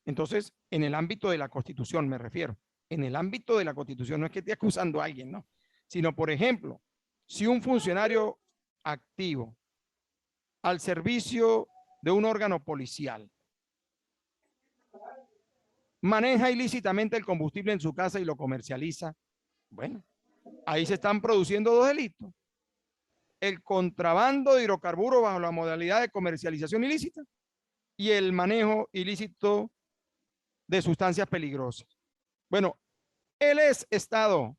Entonces, en el ámbito de la Constitución me refiero, en el ámbito de la Constitución no es que esté acusando a alguien, no, sino, por ejemplo, si un funcionario activo al servicio de un órgano policial maneja ilícitamente el combustible en su casa y lo comercializa, bueno, ahí se están produciendo dos delitos. El contrabando de hidrocarburos bajo la modalidad de comercialización ilícita y el manejo ilícito de sustancias peligrosas. Bueno, él es Estado,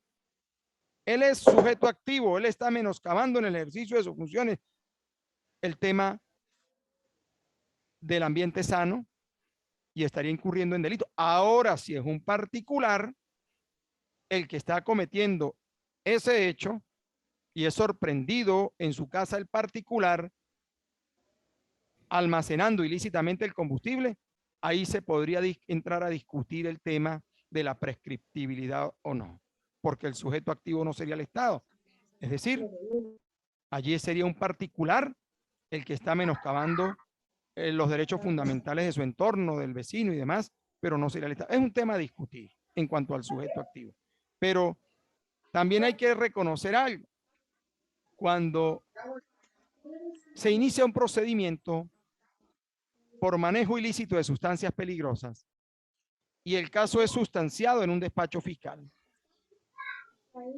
él es sujeto activo, él está menoscabando en el ejercicio de sus funciones el tema del ambiente sano y estaría incurriendo en delito. Ahora, si es un particular el que está cometiendo ese hecho y es sorprendido en su casa el particular almacenando ilícitamente el combustible, ahí se podría entrar a discutir el tema de la prescriptibilidad o no, porque el sujeto activo no sería el Estado. Es decir, allí sería un particular el que está menoscabando los derechos fundamentales de su entorno, del vecino y demás, pero no sería el Estado. Es un tema a discutir en cuanto al sujeto activo. Pero también hay que reconocer algo. Cuando se inicia un procedimiento por manejo ilícito de sustancias peligrosas y el caso es sustanciado en un despacho fiscal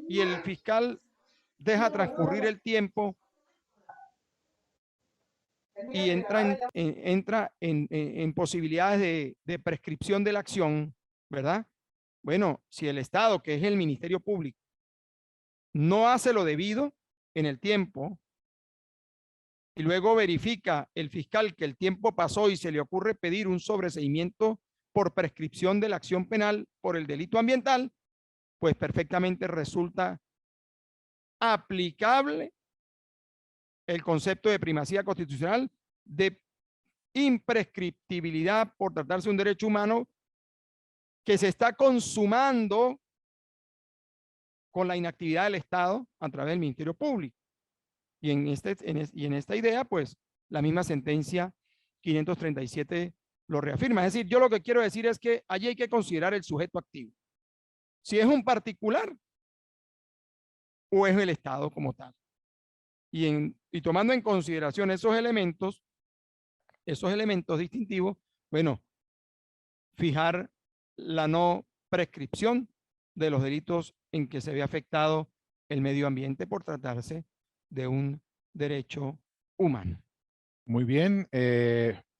y el fiscal deja transcurrir el tiempo y entra en posibilidades de prescripción de la acción, ¿verdad? Bueno, si el Estado, que es el Ministerio Público, no hace lo debido en el tiempo y luego verifica el fiscal que el tiempo pasó y se le ocurre pedir un sobreseimiento por prescripción de la acción penal por el delito ambiental, pues perfectamente resulta aplicable el concepto de primacía constitucional de imprescriptibilidad por tratarse de un derecho humano que se está consumando con la inactividad del Estado a través del Ministerio Público. Y en esta idea, pues, la misma sentencia 537 lo reafirma. Es decir, yo lo que quiero decir es que allí hay que considerar el sujeto activo. Si es un particular o es el Estado como tal. Y tomando en consideración esos elementos distintivos, bueno, fijar la no prescripción de los delitos en que se ve afectado el medio ambiente por tratarse de un derecho humano. Muy bien.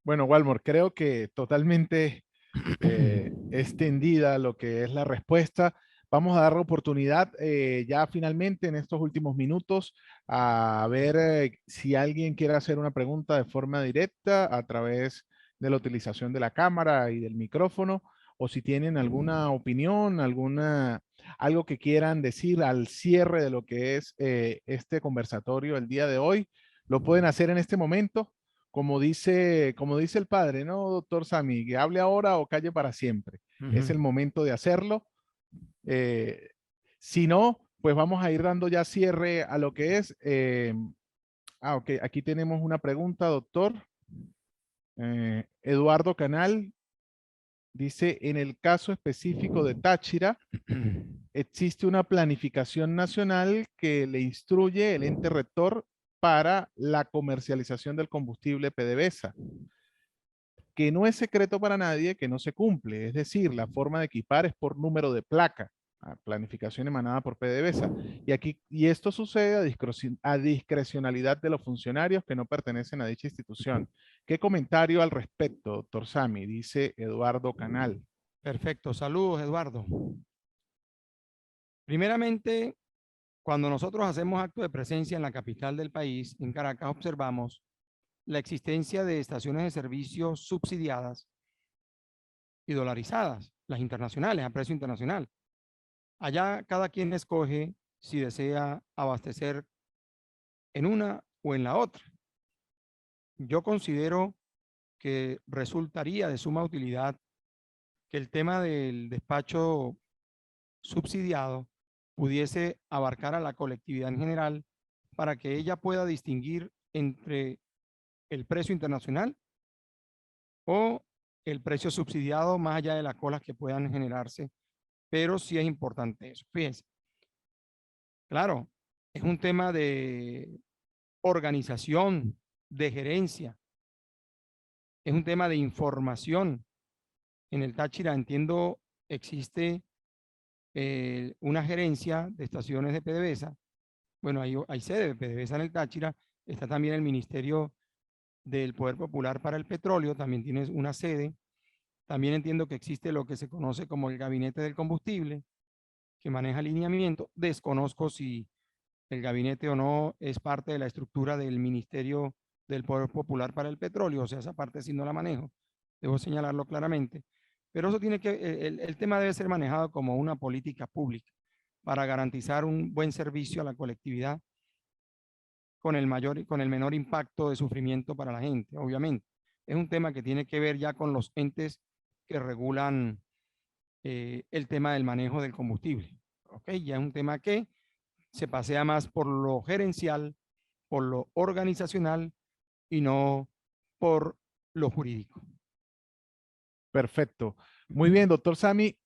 Bueno, Walmor, creo que totalmente extendida lo que es la respuesta. Vamos a dar la oportunidad ya finalmente en estos últimos minutos a ver si alguien quiere hacer una pregunta de forma directa a través de la utilización de la cámara y del micrófono, o si tienen alguna opinión, algo que quieran decir al cierre de lo que es este conversatorio el día de hoy. Lo pueden hacer en este momento, como dice el padre, ¿no, doctor Sami? Que hable ahora o calle para siempre. Es el momento de hacerlo. Eh, si no, pues vamos a ir dando ya cierre a lo que es. Ok, aquí tenemos una pregunta, doctor. Eduardo Canal dice, en el caso específico de Táchira, existe una planificación nacional que le instruye el ente rector para la comercialización del combustible PDVSA, que no es secreto para nadie, que no se cumple. Es decir, la forma de equipar es por número de placa, planificación emanada por PDVSA. Y esto sucede a discrecionalidad de los funcionarios que no pertenecen a dicha institución. ¿Qué comentario al respecto, doctor Sami? Dice Eduardo Canal. Perfecto, saludos Eduardo. Primeramente, cuando nosotros hacemos acto de presencia en la capital del país, en Caracas, observamos la existencia de estaciones de servicio subsidiadas y dolarizadas, las internacionales, a precio internacional. Allá cada quien escoge si desea abastecer en una o en la otra. Yo considero que resultaría de suma utilidad que el tema del despacho subsidiado pudiese abarcar a la colectividad en general para que ella pueda distinguir entre el precio internacional o el precio subsidiado más allá de las colas que puedan generarse, pero sí es importante eso. Fíjense, claro, es un tema de organización, de gerencia, es un tema de información. En el Táchira, entiendo, existe una gerencia de estaciones de PDVSA. Bueno, hay sede de PDVSA en el Táchira, está también el Ministerio del Poder Popular para el Petróleo, también tiene una sede. También entiendo que existe lo que se conoce como el Gabinete del Combustible, que maneja alineamiento. Desconozco si el gabinete o no es parte de la estructura del Ministerio del Poder Popular para el Petróleo, o sea, esa parte sí no la manejo, debo señalarlo claramente. Pero eso tiene que, el tema debe ser manejado como una política pública para garantizar un buen servicio a la colectividad con el menor impacto de sufrimiento para la gente, obviamente. Es un tema que tiene que ver ya con los entes que regulan el tema del manejo del combustible. ¿Ok? Ya es un tema que se pasea más por lo gerencial, por lo organizacional y no por lo jurídico. Perfecto. Muy bien, doctor Sami.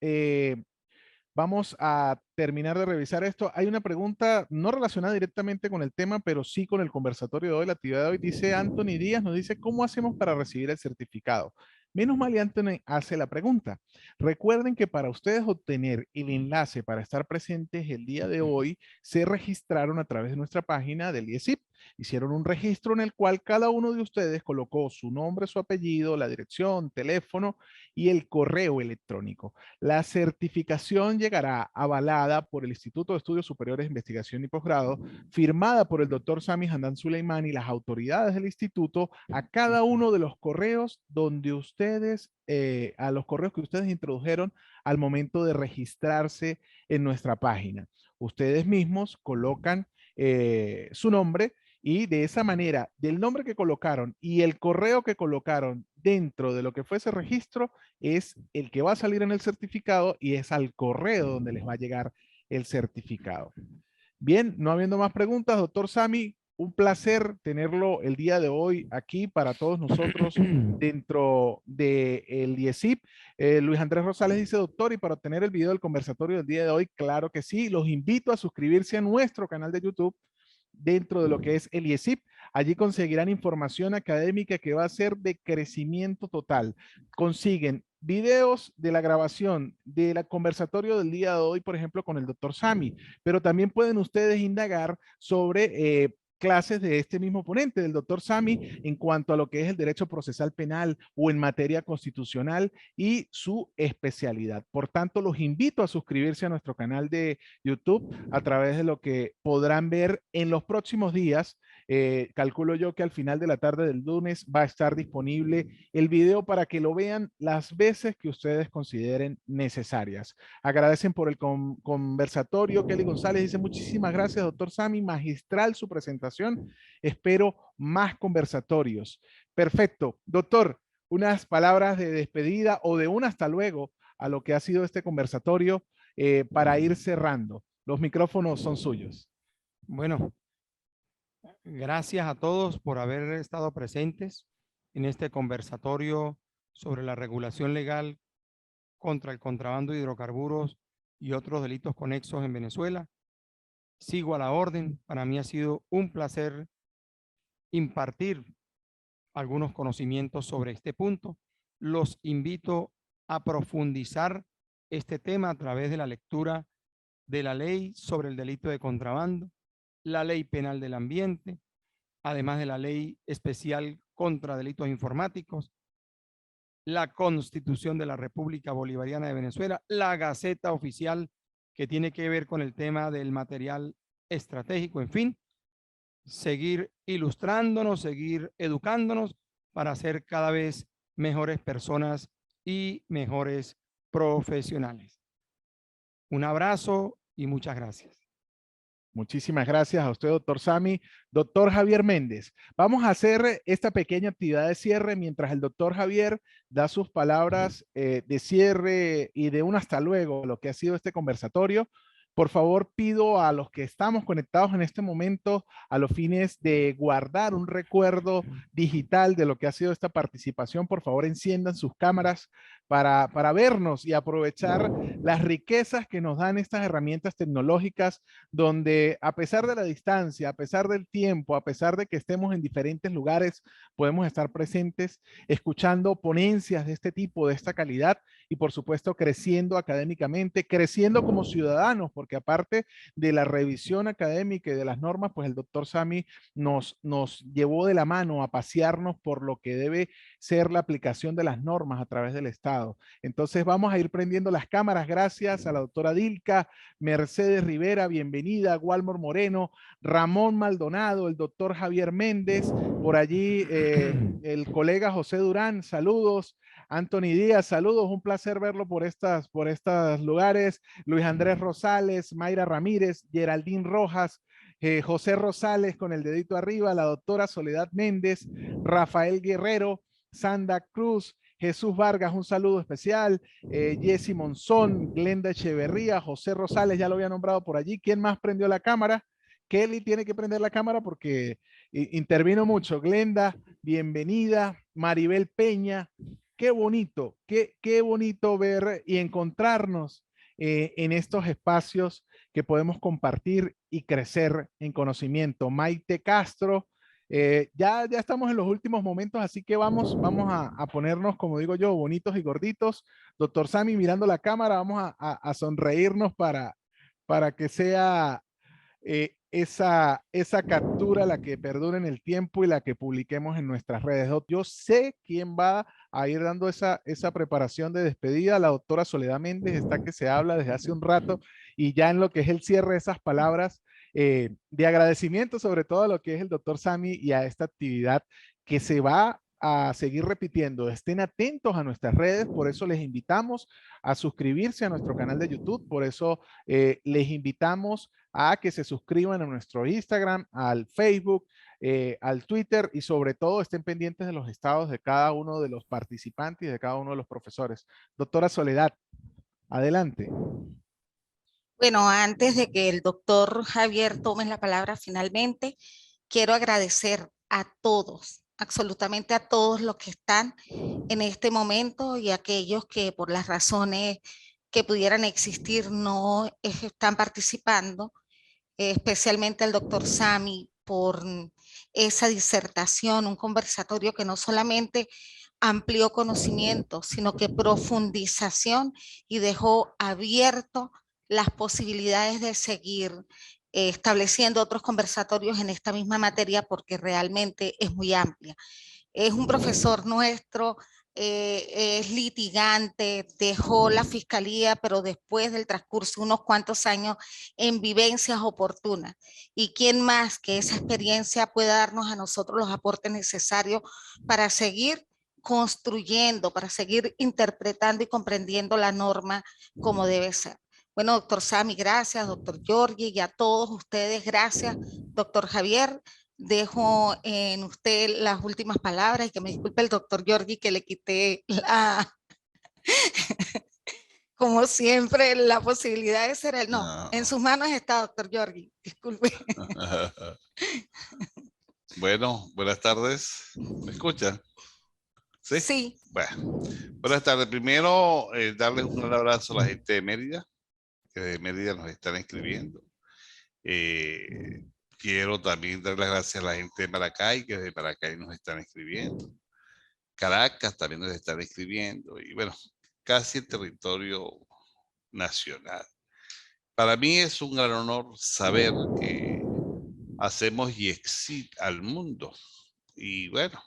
Vamos a terminar de revisar esto. Hay una pregunta no relacionada directamente con el tema, pero sí con el conversatorio de hoy, la actividad de hoy. Dice Anthony Díaz, nos dice, ¿cómo hacemos para recibir el certificado? Menos mal, y Anthony hace la pregunta. Recuerden que para ustedes obtener el enlace para estar presentes el día de hoy, se registraron a través de nuestra página del IESIP. Hicieron un registro en el cual cada uno de ustedes colocó su nombre, su apellido, la dirección, teléfono y el correo electrónico. La certificación llegará avalada por el Instituto de Estudios Superiores de Investigación y Posgrado, firmada por el doctor Sami Handan Suleiman y las autoridades del instituto a cada uno de los correos donde ustedes, a los correos que ustedes introdujeron al momento de registrarse en nuestra página. Ustedes mismos colocan su nombre y de esa manera, del nombre que colocaron y el correo que colocaron dentro de lo que fue ese registro es el que va a salir en el certificado y es al correo donde les va a llegar el certificado. Bien, no habiendo más preguntas, doctor Sami, un placer tenerlo el día de hoy aquí para todos nosotros dentro del IESIP. Luis Andrés Rosales dice, doctor, y para obtener el video del conversatorio del día de hoy, claro que sí, los invito a suscribirse a nuestro canal de YouTube dentro de lo que es el IESIP. Allí conseguirán información académica que va a ser de crecimiento total. Consiguen videos de la grabación del conversatorio del día de hoy, por ejemplo, con el doctor Sami, pero también pueden ustedes indagar sobre clases de este mismo ponente, del doctor Sami, en cuanto a lo que es el derecho procesal penal o en materia constitucional y su especialidad. Por tanto, los invito a suscribirse a nuestro canal de YouTube a través de lo que podrán ver en los próximos días. Calculo yo que al final de la tarde del lunes va a estar disponible el video para que lo vean las veces que ustedes consideren necesarias. Agradecen por el conversatorio. Kelly González dice muchísimas gracias, doctor Sami, magistral su presentación. Espero más conversatorios. Perfecto. Doctor, unas palabras de despedida o de un hasta luego a lo que ha sido este conversatorio para ir cerrando. Los micrófonos son suyos. Bueno, gracias a todos por haber estado presentes en este conversatorio sobre la regulación legal contra el contrabando de hidrocarburos y otros delitos conexos en Venezuela. Sigo a la orden. Para mí ha sido un placer impartir algunos conocimientos sobre este punto. Los invito a profundizar este tema a través de la lectura de la ley sobre el delito de contrabando, la ley penal del ambiente, además de la ley especial contra delitos informáticos, la Constitución de la República Bolivariana de Venezuela, la Gaceta Oficial que tiene que ver con el tema del material estratégico, en fin, seguir ilustrándonos, seguir educándonos para ser cada vez mejores personas y mejores profesionales. Un abrazo y muchas gracias. Muchísimas gracias a usted, doctor Sami. Doctor Javier Méndez, vamos a hacer esta pequeña actividad de cierre mientras el doctor Javier da sus palabras de cierre y de un hasta luego, lo que ha sido este conversatorio. Por favor, pido a los que estamos conectados en este momento a los fines de guardar un recuerdo digital de lo que ha sido esta participación. Por favor, enciendan sus cámaras para vernos y aprovechar las riquezas que nos dan estas herramientas tecnológicas, donde a pesar de la distancia, a pesar del tiempo, a pesar de que estemos en diferentes lugares, podemos estar presentes escuchando ponencias de este tipo, de esta calidad, y por supuesto creciendo académicamente, creciendo como ciudadanos, porque aparte de la revisión académica y de las normas, pues el doctor Sami nos llevó de la mano a pasearnos por lo que debe ser la aplicación de las normas a través del Estado. Entonces vamos a ir prendiendo las cámaras. Gracias a la doctora Dilka, Mercedes Rivera, bienvenida, Walmor Moreno, Ramón Maldonado, el doctor Javier Méndez, por allí el colega José Durán, saludos. Anthony Díaz, saludos, un placer verlo por estos lugares. Luis Andrés Rosales, Mayra Ramírez, Geraldine Rojas, José Rosales con el dedito arriba, la doctora Soledad Méndez, Rafael Guerrero, Sandra Cruz, Jesús Vargas, un saludo especial, Jessy Monzón, Glenda Echeverría, José Rosales, ya lo había nombrado por allí. ¿Quién más prendió la cámara? Kelly tiene que prender la cámara porque intervino mucho. Glenda, bienvenida. Maribel Peña, qué bonito, qué bonito ver y encontrarnos en estos espacios que podemos compartir y crecer en conocimiento. Maite Castro, ya estamos en los últimos momentos, así que vamos a ponernos, como digo yo, bonitos y gorditos. Doctor Sami, mirando la cámara, vamos a sonreírnos para que sea esa captura la que perdure en el tiempo y la que publiquemos en nuestras redes. Yo sé quién va a ir dando esa preparación de despedida. La doctora Soledad Méndez está que se habla desde hace un rato, y ya en lo que es el cierre de esas palabras de agradecimiento, sobre todo a lo que es el doctor Sami y a esta actividad que se va a seguir repitiendo. Estén atentos a nuestras redes, por eso les invitamos a suscribirse a nuestro canal de YouTube, por eso les invitamos a que se suscriban a nuestro Instagram, al Facebook, al Twitter, y sobre todo estén pendientes de los estados de cada uno de los participantes y de cada uno de los profesores. Doctora Soledad, adelante. Bueno, antes de que el doctor Javier tome la palabra finalmente, quiero agradecer a todos, absolutamente a todos los que están en este momento y aquellos que por las razones que pudieran existir no están participando, especialmente al doctor Sami por esa disertación, un conversatorio que no solamente amplió conocimiento, sino que profundización y dejó abierto las posibilidades de seguir estableciendo otros conversatorios en esta misma materia porque realmente es muy amplia. Es un profesor nuestro, es litigante, dejó la fiscalía, pero después del transcurso de unos cuantos años en vivencias oportunas. ¿Y quién más que esa experiencia pueda darnos a nosotros los aportes necesarios para seguir construyendo, para seguir interpretando y comprendiendo la norma como debe ser? Bueno, doctor Sami, gracias, doctor Giorgi, y a todos ustedes, gracias, doctor Javier. Dejo en usted las últimas palabras y que me disculpe el doctor Giorgi que le quité como siempre, la posibilidad de ser él. No, en sus manos está, doctor Giorgi, disculpe. Bueno, buenas tardes. ¿Me escuchan? ¿Sí? Sí. Bueno, buenas tardes. Primero, darles un gran abrazo a la gente de Mérida, que de Mérida nos están escribiendo. Quiero también dar las gracias a la gente de Maracay, que desde Maracay nos están escribiendo. Caracas también nos están escribiendo. Y bueno, casi el territorio nacional. Para mí es un gran honor saber que hacemos YEXIT al mundo. Y bueno,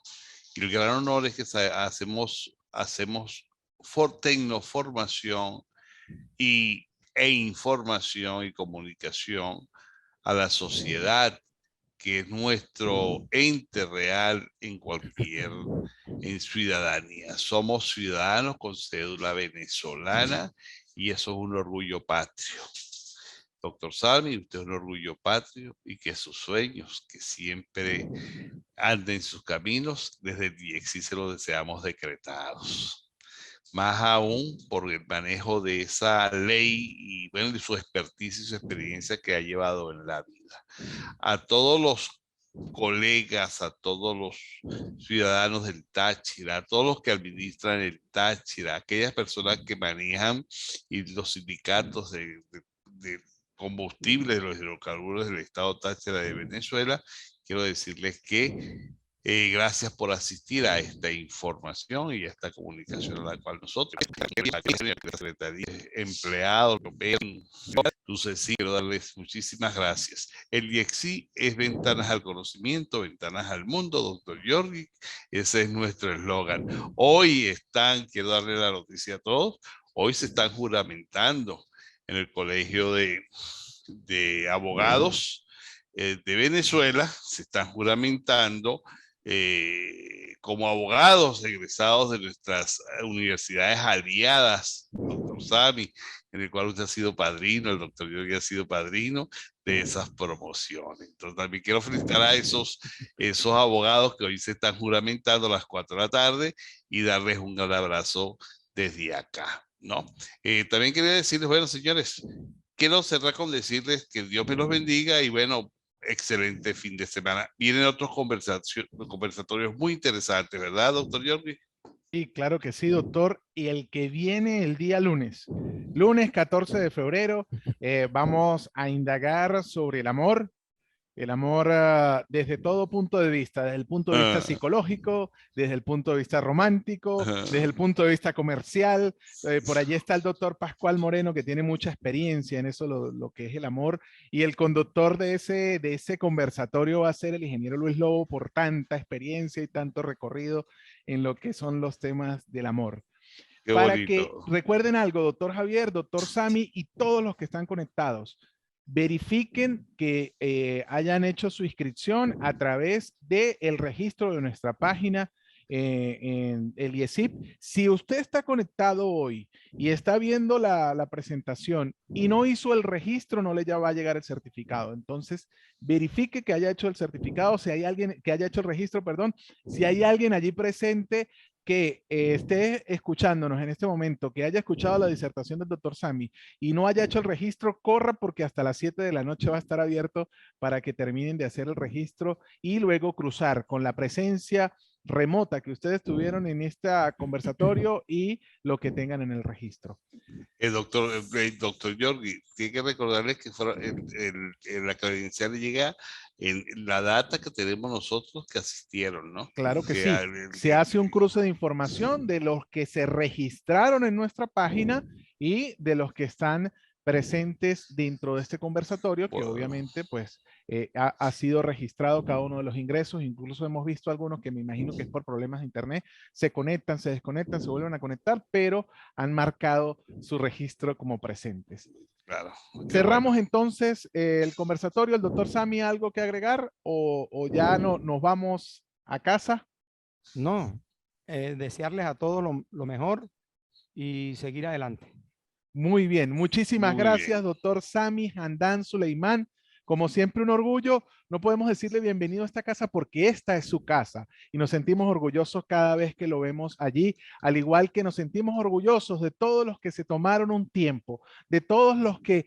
el gran honor es que hacemos tecnoformación e información y comunicación a la sociedad, que es nuestro ente real en ciudadanía. Somos ciudadanos con cédula venezolana y eso es un orgullo patrio. Doctor Sami, usted es un orgullo patrio y que sus sueños, que siempre anden sus caminos, desde el DIEXI se los deseamos decretados. Más aún por el manejo de esa ley y bueno, de su expertise y su experiencia que ha llevado en la vida. A todos los colegas, a todos los ciudadanos del Táchira, a todos los que administran el Táchira, aquellas personas que manejan y los sindicatos de combustible de los hidrocarburos del estado Táchira de Venezuela, quiero decirles que gracias por asistir a esta información y a esta comunicación a la cual nosotros, la Secretaría, empleados, sucesivos, quiero darles muchísimas gracias. El YEXI es ventanas al conocimiento, ventanas al mundo, doctor Giorgi, ese es nuestro eslogan. Hoy quiero darle la noticia a todos, hoy se están juramentando en el Colegio de Abogados de Venezuela, se están juramentando como abogados egresados de nuestras universidades aliadas, doctor Sami, en el cual usted ha sido padrino, el doctor Giorgi ha sido padrino de esas promociones. Entonces también quiero felicitar a esos abogados que hoy se están juramentando a las 4 de la tarde y darles un gran abrazo desde acá, ¿no? También quería decirles, bueno, señores, quiero cerrar con decirles que Dios me los bendiga y bueno, excelente fin de semana. Vienen otros conversatorios muy interesantes, ¿verdad, doctor Giorgi? Sí, claro que sí, doctor. Y el que viene el día lunes 14 de febrero, vamos a indagar sobre el amor desde todo punto de vista, desde el punto de vista psicológico, desde el punto de vista romántico, desde el punto de vista comercial. Por allí está el doctor Pascual Moreno, que tiene mucha experiencia en eso, lo que es el amor. Y el conductor de ese conversatorio va a ser el ingeniero Luis Lobo, por tanta experiencia y tanto recorrido en lo que son los temas del amor. Qué Para bonito. que recuerden algo, doctor Javier, doctor Sami y todos los que están conectados, verifiquen que hayan hecho su inscripción a través del registro de nuestra página en el IESIP. Si usted está conectado hoy y está viendo la presentación y no hizo el registro, no le ya va a llegar el certificado. Entonces, verifique que haya hecho el certificado, si hay alguien que haya hecho el registro, perdón, si hay alguien allí presente que esté escuchándonos en este momento, que haya escuchado la disertación del doctor Sami y no haya hecho el registro, corra porque hasta las 7 de la noche va a estar abierto para que terminen de hacer el registro y luego cruzar con la presencia remota que ustedes tuvieron en este conversatorio y lo que tengan en el registro. El doctor Giorgi, tiene que recordarles que la credencial llega en la data que tenemos nosotros que asistieron, ¿no? Claro que sí. Se hace un cruce de información de los que se registraron en nuestra página y de los que están presentes dentro de este conversatorio, que Bueno. obviamente pues ha sido registrado cada uno de los ingresos. Incluso hemos visto algunos que me imagino que es por problemas de internet, se conectan, se desconectan, se vuelven a conectar, pero han marcado su registro como presentes. Claro. qué Cerramos bueno. entonces el conversatorio. El doctor Sammy, ¿algo que agregar o ya nos vamos a casa? No, desearles a todos lo mejor y seguir adelante. Muy bien, muchísimas Muy gracias, bien. doctor Sammy Handan Suleimán. Como siempre, un orgullo. No podemos decirle bienvenido a esta casa porque esta es su casa y nos sentimos orgullosos cada vez que lo vemos allí, al igual que nos sentimos orgullosos de todos los que se tomaron un tiempo, de todos los que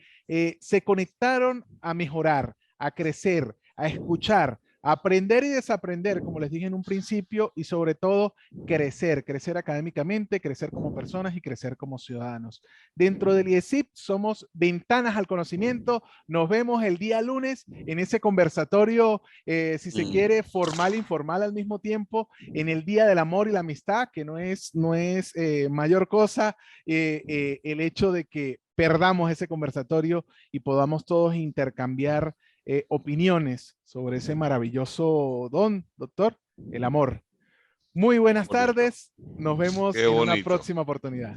se conectaron a mejorar, a crecer, a escuchar, a aprender y desaprender, como les dije en un principio, y sobre todo crecer, crecer académicamente, crecer como personas y crecer como ciudadanos. Dentro del IESIP somos ventanas al conocimiento. Nos vemos el día lunes en ese conversatorio, si se quiere, formal e informal al mismo tiempo, en el Día del Amor y la Amistad, que no es mayor cosa el hecho de que perdamos ese conversatorio y podamos todos intercambiar opiniones sobre ese maravilloso don, doctor, el amor. Muy buenas Bonito. tardes. Nos vemos Qué en una bonito. próxima oportunidad.